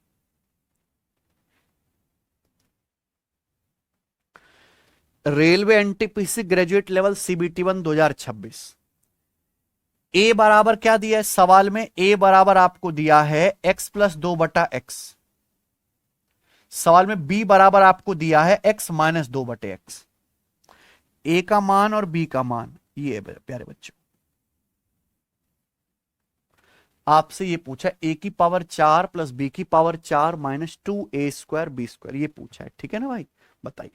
Railway NTPC graduate level CBT 1 2026। ए बराबर क्या दिया है सवाल में, ए बराबर आपको दिया है x प्लस 2/x। सवाल में बी बराबर आपको दिया है x माइनस 2/x। ए का मान और बी का मान ये है प्यारे बच्चों। आपसे ये पूछा ए की पावर 4 प्लस बी की पावर 4 माइनस 2a² b², ये पूछा है, ठीक है ना भाई, बताइए।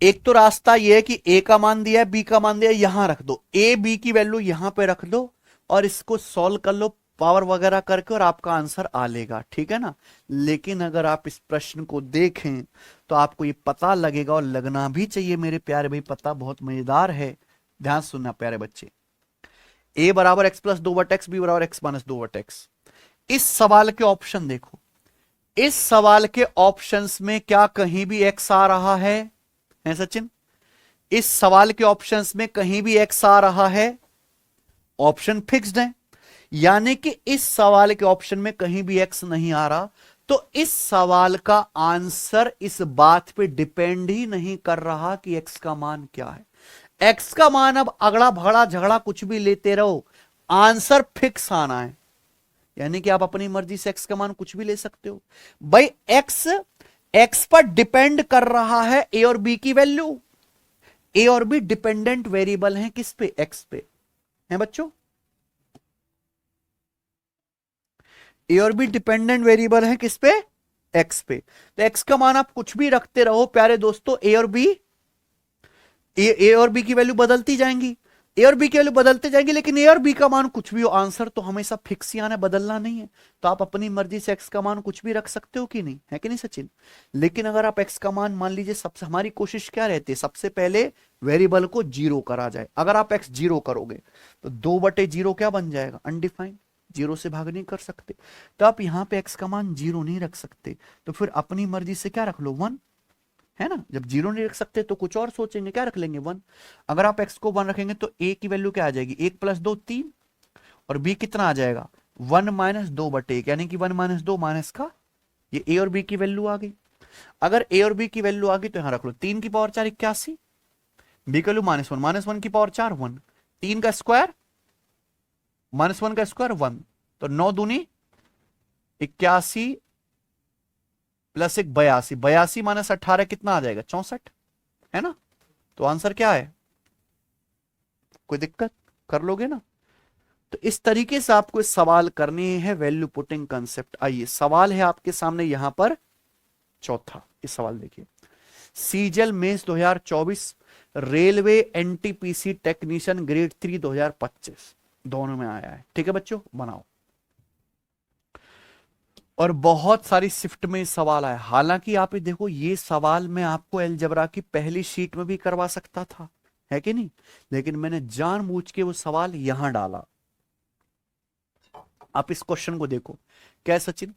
एक तो रास्ता ये है कि ए का मान दिया है, बी का मान दिया है, यहां रख दो, ए बी की वैल्यू यहां पे रख दो और इसको सॉल्व कर लो पावर वगैरह करके और आपका आंसर आ लेगा, ठीक है ना। लेकिन अगर आप इस प्रश्न को देखें तो आपको ये पता लगेगा, और लगना भी चाहिए मेरे प्यारे भाई, पता बहुत मजेदार है। ध्यान सुनना प्यारे बच्चे, ए बराबर एक्स प्लस 2/x, बी बराबर एक्स माइनस 2/x। इस सवाल के ऑप्शन देखो, इस सवाल के ऑप्शंस में क्या कहीं भी एक्स आ रहा है सचिन, इस सवाल के ऑप्शंस में कहीं भी एक्स आ रहा है, ऑप्शन फिक्स्ड है, यानी कि इस सवाल के ऑप्शन में कहीं भी एक्स नहीं आ रहा। तो इस सवाल का आंसर इस बात पे डिपेंड ही नहीं कर रहा कि एक्स का मान क्या है। एक्स का मान अब अगड़ा भगड़ा झगड़ा कुछ भी लेते रहो, आंसर फिक्स आना है, यानी कि आप अपनी मर्जी से एक्स का मान कुछ भी ले सकते हो भाई। एक्स पर डिपेंड कर रहा है ए और बी की वैल्यू। ए और बी डिपेंडेंट वेरिएबल हैं किस पे, एक्स पे, हैं बच्चों। ए और बी डिपेंडेंट वेरिएबल हैं किस पे, एक्स पे। तो एक्स का मान आप कुछ भी रखते रहो प्यारे दोस्तों, ए और बी, ए और बी की वैल्यू बदलती जाएंगी, ए और बी की वैल्यू बदलते जाएंगे, लेकिन ए और बी का मान कुछ भी हो, आंसर तो हमेशा फिक्स ही आना, बदलना नहीं है। तो आप अपनी मर्जी से एक्स का मान कुछ भी रख सकते हो कि नहीं, है कि नहीं सचिन। लेकिन अगर आप एक्स का मान लीजिए, सबसे हमारी कोशिश क्या रहती है, सबसे पहले वेरिएबल को 0 करा जाए। अगर आप एक्स 0 करोगे तो 2/0 क्या बन जाएगा, अनडिफाइंड, 0 से भाग नहीं कर सकते। तो आप यहां पे एक्स का मान 0 नहीं रख सकते, तो फिर अपनी मर्जी से क्या रख लो, 1, है ना। जब 0 नहीं रख सकते तो कुछ और सोचेंगे, क्या रख लेंगे, 1। अगर आप x को 1 रखेंगे तो a की वैल्यू क्या आ जाएगी, 1 प्लस 2 3, और b कितना आ जाएगा, 1 माइनस 2/1, यानी कि 1 माइनस 2 माइनस का, ये a और b की वैल्यू आ गई। अगर a और b की वैल्यू आ गई तो यहां रख लो, 3 की पावर 4 81, बी का वैल्यू -1 की पावर 4 1, 3 का स्क्वायर -1 का स्क्वायर 1, तो 9 दूनी 81 प्लस 1 82, 82 -18 कितना आ जाएगा 64, है ना। तो आंसर क्या है, कोई दिक्कत, कर लोगे ना। तो इस तरीके से आपको इस सवाल करनी है वैल्यू पुटिंग कंसेप्ट। आइए सवाल है आपके सामने यहां पर चौथा, इस सवाल देखिए, CGL mains 2024 railway NTPC technician grade 3 2025 दोनों में आया है, ठीक है बच्चों, बनाओ। और बहुत सारी शिफ्ट में सवाल आया, हालांकि आप ये देखो ये सवाल मैं आपको अलजेब्रा की पहली शीट में भी करवा सकता था, है कि नहीं, लेकिन मैंने जानबूझ के वो सवाल यहां डाला। आप इस क्वेश्चन को देखो, क्या सचिन,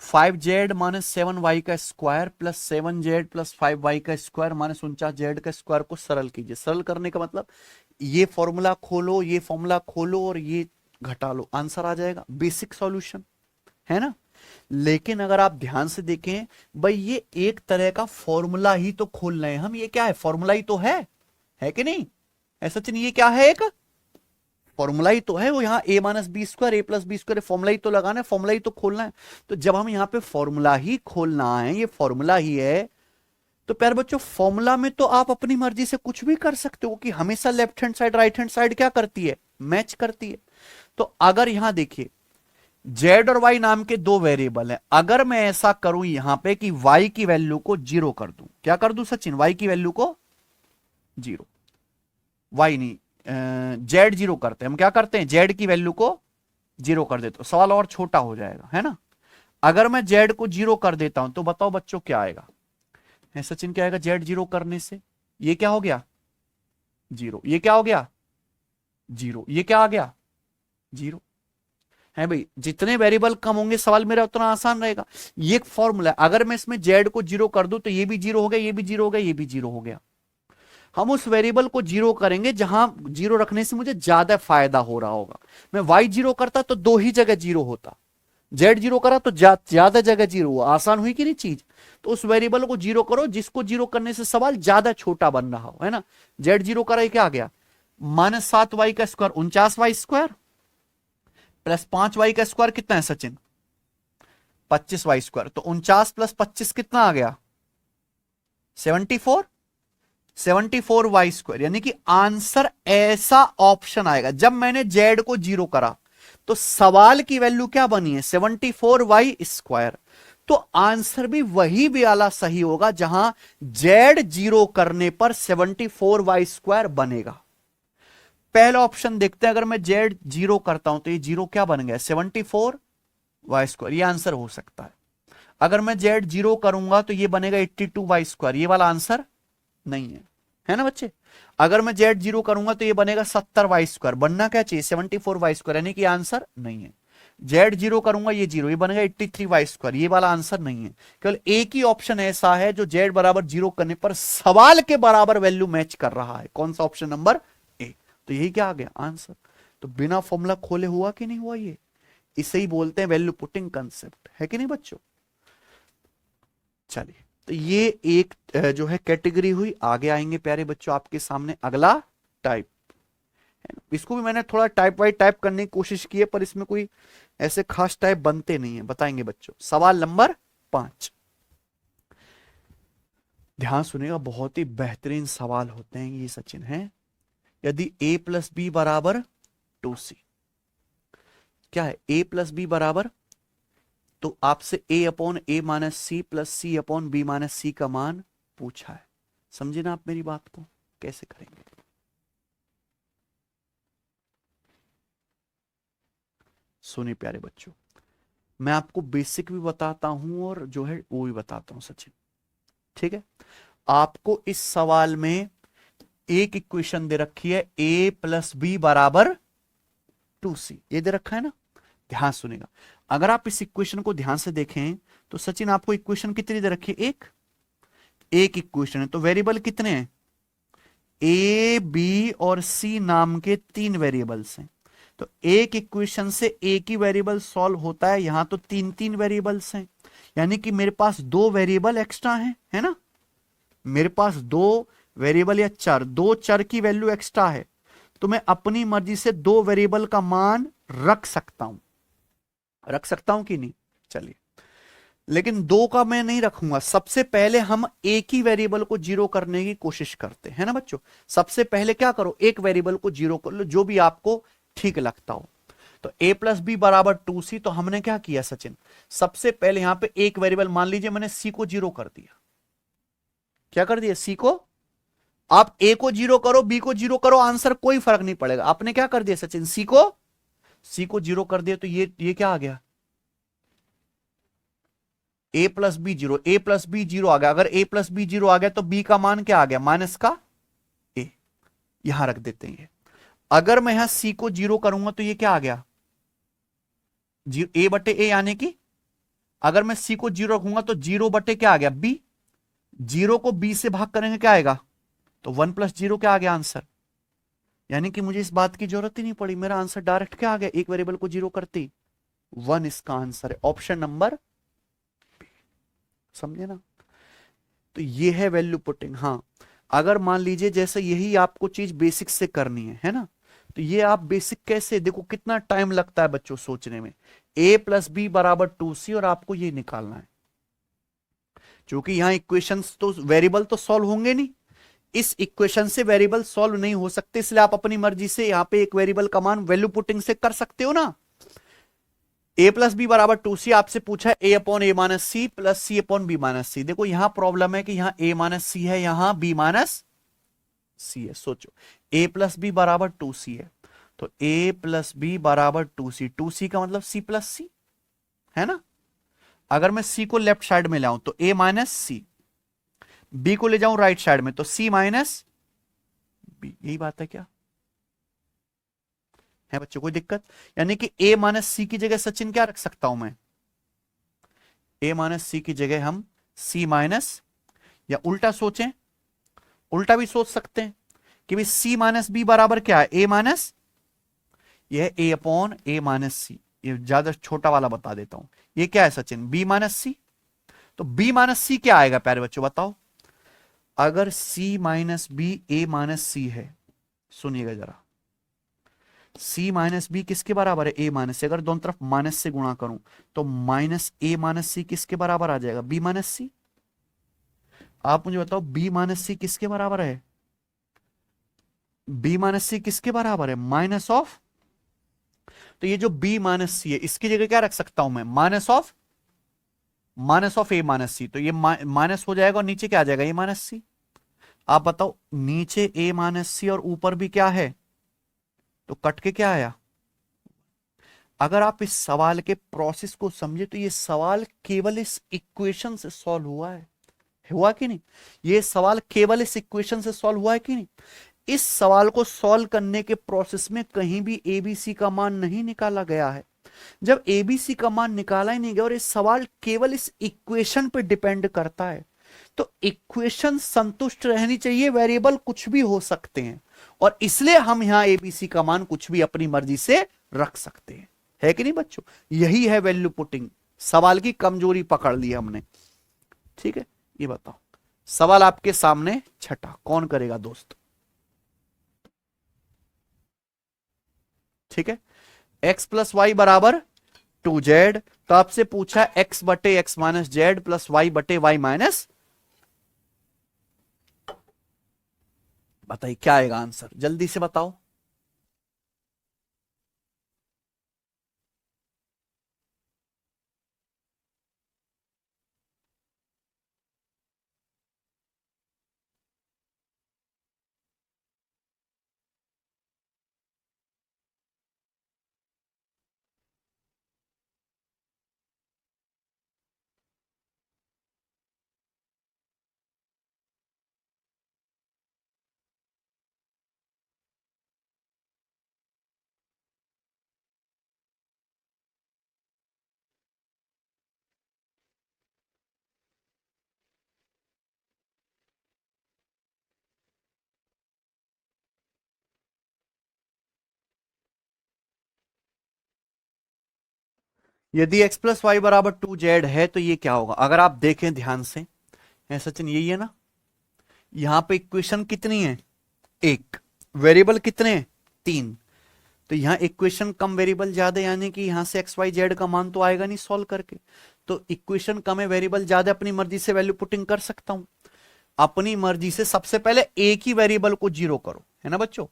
5z - 7y का square plus 7z plus 5y का स्क्वायर माइनस 49z का स्क्वायर को सरल कीजिए। सरल करने का मतलब ये फॉर्मूला खोलो, ये फॉर्मूला खोलो और ये घटा लो, आंसर आ जाएगा, बेसिक सॉल्यूशन है ना। लेकिन अगर आप ध्यान से देखें भाई, ये एक तरह का फॉर्मूला ही तो खोल रहे हैं हम, ये क्या है, फॉर्मूला ही तो है कि नहीं, ऐसा सचिन ये क्या है, एक फॉर्मूला ही तो है वो, यहाँ a - b square a plus B square formula ही तो लगाना है, फॉर्मूला ही तो खोलना है। तो जब हम यहाँ पे फॉर्मूला ही खोलना है, ये फॉर्मूला ही है, तो प्यारे बच्चों फॉर्मूला में तो आप अपनी मर्जी से कुछ भी कर सकते हो कि हमेशा left hand side right hand side क्या करती है, मैच करती है। तो अगर यहां देखिए z और y नाम के दो वेरिएबल हैं, अगर मैं ऐसा करूं यहां पे कि y की वैल्यू को 0 कर दूं, क्या कर दूं सचिन, y की वैल्यू को 0, y नहीं जेड 0 करते हैं हम, क्या करते हैं जेड की वैल्यू को 0 कर देते, सवाल और छोटा हो जाएगा, है ना। अगर मैं जेड को 0 कर देता हूं तो बताओ बच्चों क्या आएगा, है सचिन क्या आएगा, जेड 0 करने से ये क्या हो गया 0, ये क्या हो गया 0, ये क्या आ गया 0, है भाई। जितने वेरिएबल कम होंगे सवाल मेरा उतना आसान रहेगा। ये एक फॉर्मूला है, अगर मैं इसमें जेड को 0 कर दूं तो ये भी 0 हो गया, ये भी 0 हो गया, ये भी 0 हो गया। हम उस वेरिएबल को 0 करेंगे जहां 0 रखने से मुझे ज्यादा फायदा हो रहा होगा। मैं y 0 करता तो दो ही जगह 0 होता, z 0 करा तो ज्यादा जगह 0 हुआ, आसान हुई कि नहीं चीज। तो उस वेरिएबल को 0 करो जिसको 0 करने से सवाल ज्यादा छोटा बन रहा हो, है ना। z 0 करा, क्या आ गया -7y का square 49y square plus 5y का स्क्वायर कितना है सचिन 25y स्क्वायर, तो 49 प्लस 25 कितना आ गया 74, 74y स्क्वायर, यानी कि आंसर ऐसा ऑप्शन आएगा। जब मैंने z को 0 करा तो सवाल की वैल्यू क्या बनी है 74y स्क्वायर, तो आंसर भी वही वाला सही होगा जहां z 0 करने पर 74y स्क्वायर बनेगा। पहला ऑप्शन देखते हैं, अगर मैं z 0 करता हूं तो ये 0 क्या बन गया 74y स्क्वायर, ये आंसर हो सकता है। अगर मैं z 0 करूंगा तो ये बनेगा 82y स्क्वायर, ये वाला आंसर नहीं है ना बच्चे। अगर मैं z 0 करूंगा तो ये बनेगा 70y स्क्वायर, बनना क्या चाहिए 74y स्क्वायर, यानी कि आंसर नहीं है। z 0 करूंगा ये 0, ये बनेगा 83y स्क्वायर, ये वाला आंसर नहीं है। केवल एक ही ऑप्शन ऐसा है जो z बराबर 0 करने पर सवाल के बराबर वैल्यू मैच कर रहा है, कौन सा ऑप्शन नंबर ए, तो यही क्या आ गया आंसर। तो बिना फॉर्मूला खोले हुआ कि नहीं हुआ, ये इसे ही बोलते हैं वैल्यू पुटिंग कंसेप्ट, है कि नहीं बच्चों। चलिए तो ये एक जो है कैटेगरी हुई। आगे आएंगे प्यारे बच्चों आपके सामने अगला टाइप, इसको भी मैंने थोड़ा टाइप वाइज टाइप करने की कोशिश की है, पर इसमें कोई ऐसे खास टाइप बनते नहीं है, बताएंगे बच्चों। सवाल नंबर 5, ध्यान सुनिएगा, बहुत ही बेहतरीन सवाल होते हैं ये सचिन है। यदि a प्लस बी बराबर 2c, क्या है a प्लस बी बराबर, तो आपसे a upon a minus c plus c upon b minus c का मान पूछा है। समझे ना आप मेरी बात को, कैसे करेंगे। सुनिए प्यारे बच्चों, मैं आपको बेसिक भी बताता हूं और जो है वो भी बताता हूं सचिन, ठीक है। आपको इस सवाल में एक इक्वेशन दे रखी है a प्लस बी बराबर 2c, ये दे रखा है ना। ध्यान सुनेगा, अगर आप इस इक्वेशन को ध्यान से देखें तो सचिन आपको इक्वेशन कितनी दे रखी है, एक इक्वेशन है, तो वेरिएबल कितने हैं a b और c नाम के 3 वेरिएबल्स हैं। तो एक इक्वेशन से एक ही वेरिएबल सॉल्व होता है, यहां तो 3 वेरिएबल्स हैं, यानी कि मेरे पास 2 वेरिएबल एक्स्ट्रा हैं, है ना। मेरे पास 2 वेरिएबल या चर, दो चर की वैल्यू एक्स्ट्रा है तो मैं अपनी मर्जी से दो वेरिएबल का मान रख सकता हूं, रख सकता हूं कि नहीं? चलिए, लेकिन दो का मैं नहीं रखूंगा। सबसे पहले हम एक ही वेरिएबल को जीरो करने की कोशिश करते हैं ना बच्चों। सबसे पहले क्या करो, एक वेरिएबल को जीरो कर लो, जो भी आपको ठीक लगता हो। तो a प्लस बी बराबर 2c, तो हमने क्या किया सचिन, सबसे पहले यहां पे एक वेरिएबल मान लीजिए मैंने c को जीरो कर दिया। क्या कर दिया? c को। आप a को जीरो करो, b को जीरो करो, आंसर कोई फर्क नहीं पड़ेगा। आपने क्या कर दिया सचिन, c को जीरो कर दिया, तो ये क्या आ गया, a plus b zero, a plus b zero आ गया। अगर a प्लस बी जीरो आ गया तो b का मान क्या आ गया, माइनस का a। यहां रख देते हैं। अगर मैं यहां c को जीरो करूंगा तो ये क्या आ गया, ए बटे ए, यानी कि अगर मैं c को जीरो रखूंगा तो जीरो बटे क्या आ गया, b। जीरो को b से भाग करेंगे क्या आएगा, तो वन प्लस जीरो क्या आ गया आंसर। यानी कि मुझे इस बात की जरूरत ही नहीं पड़ी, मेरा आंसर डायरेक्ट क्या आ गया, एक वेरिएबल को जीरो करती वन। इसका आंसर है ऑप्शन नंबर, समझे ना। तो ये है वैल्यू पुटिंग। हाँ, अगर मान लीजिए जैसे यही आपको चीज बेसिक से करनी है ना, तो ये आप बेसिक कैसे, देखो कितना टाइम लगता है बच्चों सोचने में। a प्लस बी बराबर 2c और आपको ये निकालना है। क्योंकि यहां इक्वेशंस तो वेरिएबल तो सॉल्व होंगे नहीं, इस इक्वेशन से वेरिएबल सॉल्व नहीं हो सकते, इसलिए आप अपनी मर्जी से यहां पे एक वेरिएबल का मान वैल्यू पुटिंग से कर सकते हो ना। a प्लस बी बराबर 2c आपसे पूछा है a upon a minus c plus c upon b minus c. देखो यहां प्रॉब्लम है कि यहां a माइनस सी है, यहां b माइनस सी है। सोचो, a प्लस बी बराबर 2c है, तो a प्लस बी बराबर 2c, 2c का मतलब c प्लस सी है ना। अगर मैं c को लेफ्ट साइड में लाऊं तो a माइनस सी, b को ले जाऊं राइट साइड में तो c माइनस बी। यही बात है क्या, है बच्चों कोई दिक्कत? यानी कि a माइनस सी की जगह सचिन क्या रख सकता हूं मैं, a माइनस सी की जगह हम c माइनस, या उल्टा सोचें, उल्टा भी सोच सकते हैं कि भाई c माइनस बी बराबर क्या है, a माइनस, यह a अपॉन ए माइनस सी। ये ज्यादा छोटा वाला बता देता हूं, ये क्या है सचिन, b माइनस सी। तो b माइनस सी क्या आएगा प्यारे बच्चों बताओ। अगर c माइनस बी ए माइनस सी है, सुनिएगा जरा, c माइनस बी किसके बराबर है, a माइनस सी। अगर दोनों तरफ माइनस से गुणा करूं तो माइनस ए माइनस सी किसके बराबर आ जाएगा, b माइनस सी। आप मुझे बताओ b माइनस सी किसके बराबर है, b माइनस सी किसके बराबर है, माइनस ऑफ। तो ये जो b माइनस सी है इसकी जगह क्या रख सकता हूं मैं, माइनस ऑफ ए माइनस सी। तो ये माइनस हो जाएगा और नीचे क्या आ जाएगा, ए माइनस सी। आप बताओ, नीचे ए माइनस सी और ऊपर भी क्या है, तो कट के क्या आया। अगर आप इस सवाल के प्रोसेस को समझे तो ये सवाल केवल इस इक्वेशन से सॉल्व हुआ है, हुआ कि नहीं? ये सवाल केवल इस इक्वेशन से सॉल्व हुआ है कि नहीं? इस सवाल को सॉल्व करने के प्रोसेस में कहीं भी एबीसी का मान नहीं निकाला गया है। जब एबीसी का मान निकाला ही नहीं गया और ये सवाल केवल इस इक्वेशन पे डिपेंड करता है, तो इक्वेशन संतुष्ट रहनी चाहिए, वेरिएबल कुछ भी हो सकते हैं, और इसलिए हम यहां एबीसी का मान कुछ भी अपनी मर्जी से रख सकते हैं, है कि नहीं बच्चों? यही है वैल्यू पुटिंग। सवाल की कमजोरी पकड़ ली हमने, ठीक है। ये बताओ, सवाल आपके सामने छठा, कौन करेगा दोस्त? ठीक है, एक्स प्लस वाई बराबर 2z, तो आपसे पूछा एक्स बटे X minus Z plus Y बटे वाई माइनस, बताइए क्या आएगा आंसर, जल्दी से बताओ। यदि x प्लस वाई बराबर 2z है तो ये क्या होगा, अगर आप देखें ध्यान से, है सचिन, यही है ना, यहां पे इक्वेशन कितनी है? एक। वेरिएबल कितने हैं? तीन। तो यहां इक्वेशन कम वेरिएबल ज्यादा, यानी कि यहां से एक्स वाई जेड का मान तो आएगा नहीं सॉल्व करके। तो इक्वेशन कम है, वेरिएबल ज्यादा, अपनी मर्जी से वैल्यू पुटिंग कर सकता हूं। अपनी मर्जी से सबसे पहले एक ही वेरिएबल को जीरो करो, है ना बच्चों।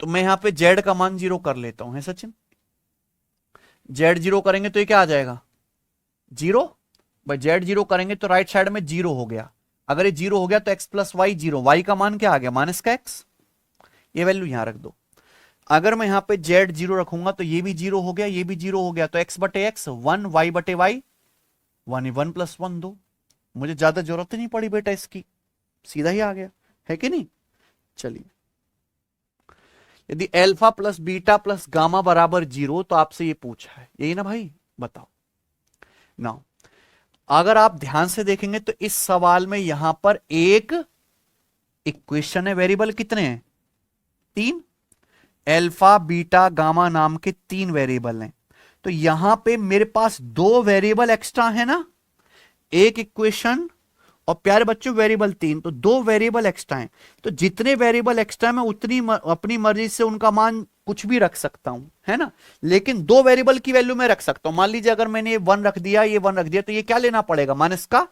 तो मैं यहां पे जेड का मान जीरो कर लेता हूं, है सचिन। जेड जीरो करेंगे तो ये क्या आ जाएगा? जीरो। भाई जेड जीरो करेंगे तो राइट साइड में जीरो हो गया। अगर ये जीरो हो गया तो x plus Y zero, Y का मान क्या आ गया? माइनस का एक्स। ये वैल्यू यहां रख दो। अगर मैं यहां पे जेड जीरो रखूंगा तो ये भी जीरो हो गया, ये भी जीरो हो गया, तो एक्स बटे एक्स वन, वाई बटे Y one, one plus one दो। मुझे ज्यादा जरूरत ही नहीं पड़ी बेटा इसकी, सीधा ही आ गया, है कि नहीं। चलिए, यदि alpha plus beta plus gamma बराबर जीरो तो आपसे ये पूछा है, यही ना भाई, बताओ ना। अगर आप ध्यान से देखेंगे तो इस सवाल में यहां पर एक इक्वेशन है, वेरिएबल कितने हैं? तीन। एल्फा बीटा गामा नाम के तीन वेरिएबल हैं। तो यहां पे मेरे पास दो वेरिएबल एक्स्ट्रा है ना, एक इक्वेशन और प्यारे बच्चों वेरिएबल तीन, तो दो वेरिएबल एक्स्ट्रा हैं। तो जितने वेरिएबल एक्स्ट्रा है मैं उतनी अपनी मर्जी से उनका मान कुछ भी रख सकता हूं, है ना। लेकिन दो वेरिएबल की वैल्यू मैं रख सकता हूं। मान लीजिए अगर मैंने ये वन रख दिया, ये वन रख दिया, तो ये क्या लेना पड़ेगा? माइनस का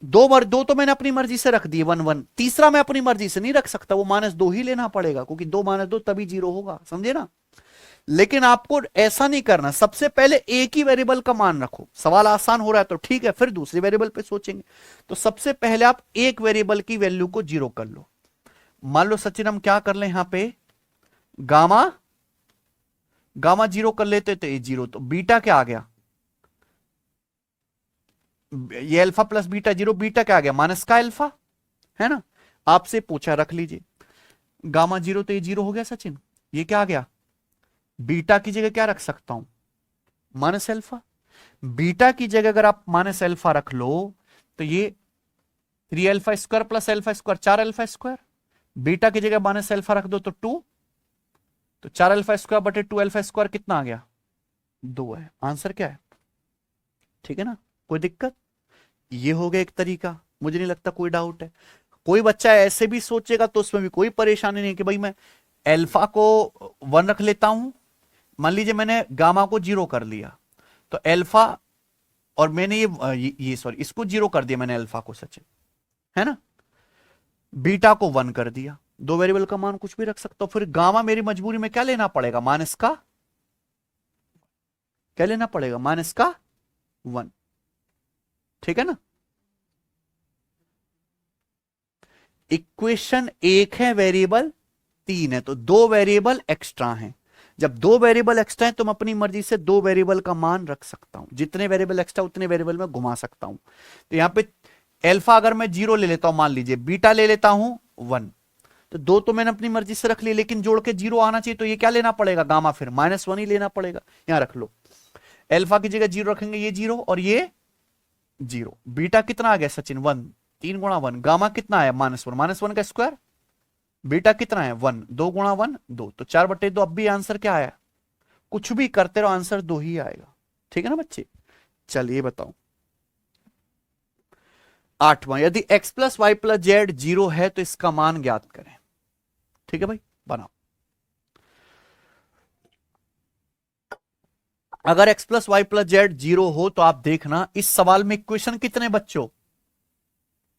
दो तो मैंने अपनी मर्जी से रख दिए वन वन, तीसरा मैं अपनी मर्जी से नहीं रख सकता, वो माइनस दो ही लेना पड़ेगा, क्योंकि दो माइनस दो तभी जीरो होगा, समझे ना। लेकिन आपको ऐसा नहीं करना, सबसे पहले एक ही वेरिएबल का मान रखो। सवाल आसान हो रहा है तो ठीक है, फिर दूसरे वेरिएबल पे सोचेंगे। तो सबसे पहले आप एक वेरिएबल की वैल्यू को जीरो कर लो। मान लो सचिन हम क्या कर ले, यहां पे गामा, गामा जीरो कर लेते तो ये जीरो, तो बीटा क्या आ गया? ये alpha plus beta zero, beta क्या आ गया? माइनस का अल्फा, है ना। आपसे पूछा, रख लीजिए गामा जीरो, तो ये जीरो हो गया सचिन। ये क्या आ गया? बीटा की जगह क्या रख सकता हूं? Minus alpha. बीटा की जगह अगर आप माइनस अल्फा रख लो तो ये three alpha square plus alpha square, चार अल्फा स्क्वायर। बीटा की जगह माइनस अल्फा रख दो तो टू, तो चार अल्फा स्क्वायर बटे टू अल्फा स्क्वायर कितना आ गया? दो है। आंसर क्या है? ठीक है ना, कोई दिक्कत? ये हो गया एक तरीका, मुझे नहीं लगता कोई डाउट है। कोई बच्चा ऐसे भी सोचेगा तो उसमें भी कोई परेशानी नहीं कि भाई मैं अल्फा को वन रख लेता हूं। मान लीजिए मैंने गामा को जीरो कर लिया, तो अल्फा, और मैंने ये सॉरी इसको जीरो कर दिया मैंने अल्फा को सचिन, है ना। बीटा को वन कर दिया, दो वेरिएबल का मान कुछ भी रख सकता हूं। फिर गामा मेरी मजबूरी में क्या लेना पड़ेगा? माइनस का, क्या लेना पड़ेगा? माइनस का वन, ठीक है ना। इक्वेशन एक है, वेरिएबल तीन है, तो दो वेरिएबल एक्स्ट्रा हैं। जब दो वेरिएबल एक्स्ट्रा है तो मैं अपनी मर्जी से दो वेरिएबल का मान रख सकता हूं, जितने वेरिएबल एक्स्ट्रा उतने वेरिएबल में घुमा सकता हूं। तो यहां पे अल्फा अगर मैं जीरो ले लेता हूं, मान लीजिए बीटा ले लेता हूं वन, तो दो तो मैंने अपनी मर्जी से रख लिया, लेकिन जोड़ के जीरो आना चाहिए, तो ये क्या लेना पड़ेगा? गामा, फिर माइनस वन ही लेना पड़ेगा। यहां रख लो, अल्फा की जगह जीरो रखेंगे, ये जीरो और ये जीरो। बीटा कितना आ गया सचिन? वन, तीन गुणा वन। गामा कितना आया? माइनस वन, माइनस वन का स्क्वायर। बीटा कितना है? वन, दो गुणा वन दो, तो चार बटे दो। अब भी आंसर क्या आया? कुछ भी करते रहो आंसर दो ही आएगा, ठीक है ना बच्चे। चलिए बताओ, आठवां, यदि x plus Y plus z zero है तो इसका मान ज्ञात करें। ठीक है भाई, बनाओ। अगर x plus Y plus z zero हो तो आप देखना इस सवाल में इक्वेशन कितने बच्चों?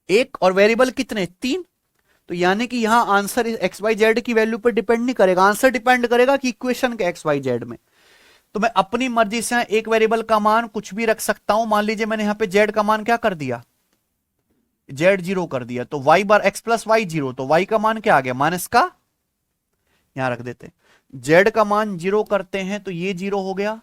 एक, और वेरिएबल कितने? तीन। तो यानी कि यहां आंसर एक्स वाई जेड की वैल्यू पर डिपेंड नहीं करेगा, आंसर डिपेंड करेगा कि इक्वेशन के एक्स वाई जेड में। तो मैं अपनी मर्जी से एक वेरिएबल का मान कुछ भी रख सकता हूं। मान लीजिए मैंने यहां पे जेड का मान क्या कर दिया? जेड जीरो कर दिया, तो वाई बार एक्स प्लस वाई जीरो, तो वाई का मान क्या आ गया? माइनस का, यहां रख देते। जेड का मान जीरो करते हैं तो ये जीरो हो गया,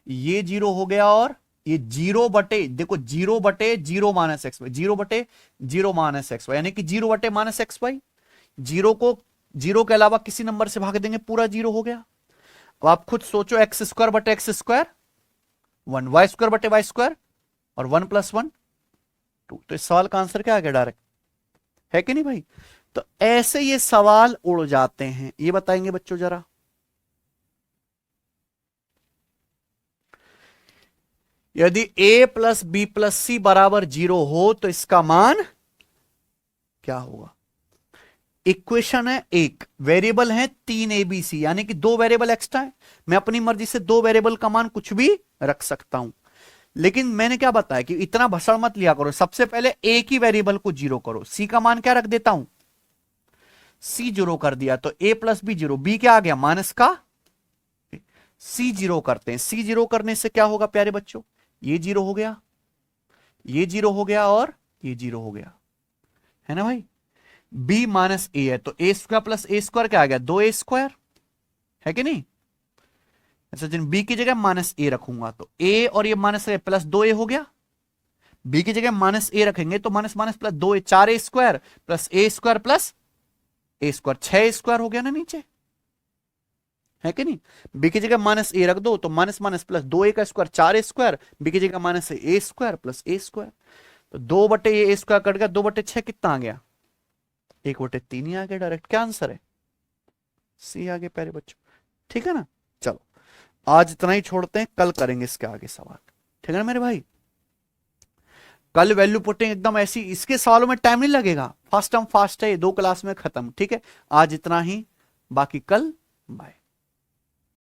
ये जीरो हो गया, और ये जीरो बटे, देखो जीरो बटे zero minus x y, zero बटे जीरो माइनस एक्स वाई, यानी कि जीरो बटे माइनस एक्स वाई। जीरो को जीरो के अलावा किसी नंबर से भाग देंगे, पूरा जीरो हो गया। अब आप खुद सोचो, एक्स स्क्वायर बटे x square one, y square बटे वाई स्क्वायर, और वन प्लस वन टू। तो इस सवाल का आंसर क्या आ गया? डायरेक्ट, है कि नहीं भाई। तो ऐसे ये सवाल उड़ जाते हैं, ये बताएंगे बच्चों जरा। यदि a प्लस बी प्लस सी बराबर जीरो हो तो इसका मान क्या होगा? इक्वेशन है एक, वेरिएबल है 3 ABC, यानी कि 2 वेरिएबल एक्स्ट्रा है। मैं अपनी मर्जी से 2 वेरिएबल का मान कुछ भी रख सकता हूं। लेकिन मैंने क्या बताया कि इतना भसड़ मत लिया करो, सबसे पहले एक ही वेरिएबल को 0 करो। सी का मान क्या रख देता हूं, सी 0 कर दिया तो a प्लस बी 0, बी क्या आ गया माइनस का, सी 0 करते हैं। सी 0 करने से क्या होगा प्यारे बच्चों, ये 0 हो गया, ये 0 हो गया और ये 0 हो गया, है ना भाई। b माइनस ए है तो a square plus a square क्या आ गया, 2a², है कि नहीं। अच्छा जिन b की जगह माइनस ए रखूंगा तो a और ये माइनस ए प्लस 2a हो गया। b की जगह माइनस ए रखेंगे तो minus minus plus 2a, 4a² plus a² plus a², 6a² हो गया ना नीचे, है कि नहीं। b की जगह माइनस ए रख दो तो माइनस माइनस प्लस 2a का स्क्वायर 4a², b की जगह माइनस a² प्लस a², तो 2/a² कट गया, 2/6 कितना आ गया, 1/3 ही आ गया डायरेक्ट। क्या आंसर है, सी आ गया प्यारे बच्चों, ठीक है ना। चलो आज इतना ही छोड़ते हैं, कल करेंगे इसके आगे सवाल, ठीक है ना मेरे भाई। कल वैल्यू पुटिंग एकदम ऐसी, इसके सवालों में टाइम नहीं लगेगा, फास्ट है, ये 2 क्लास में खत्म, ठीक है। आज इतना ही, बाकी कल बाय।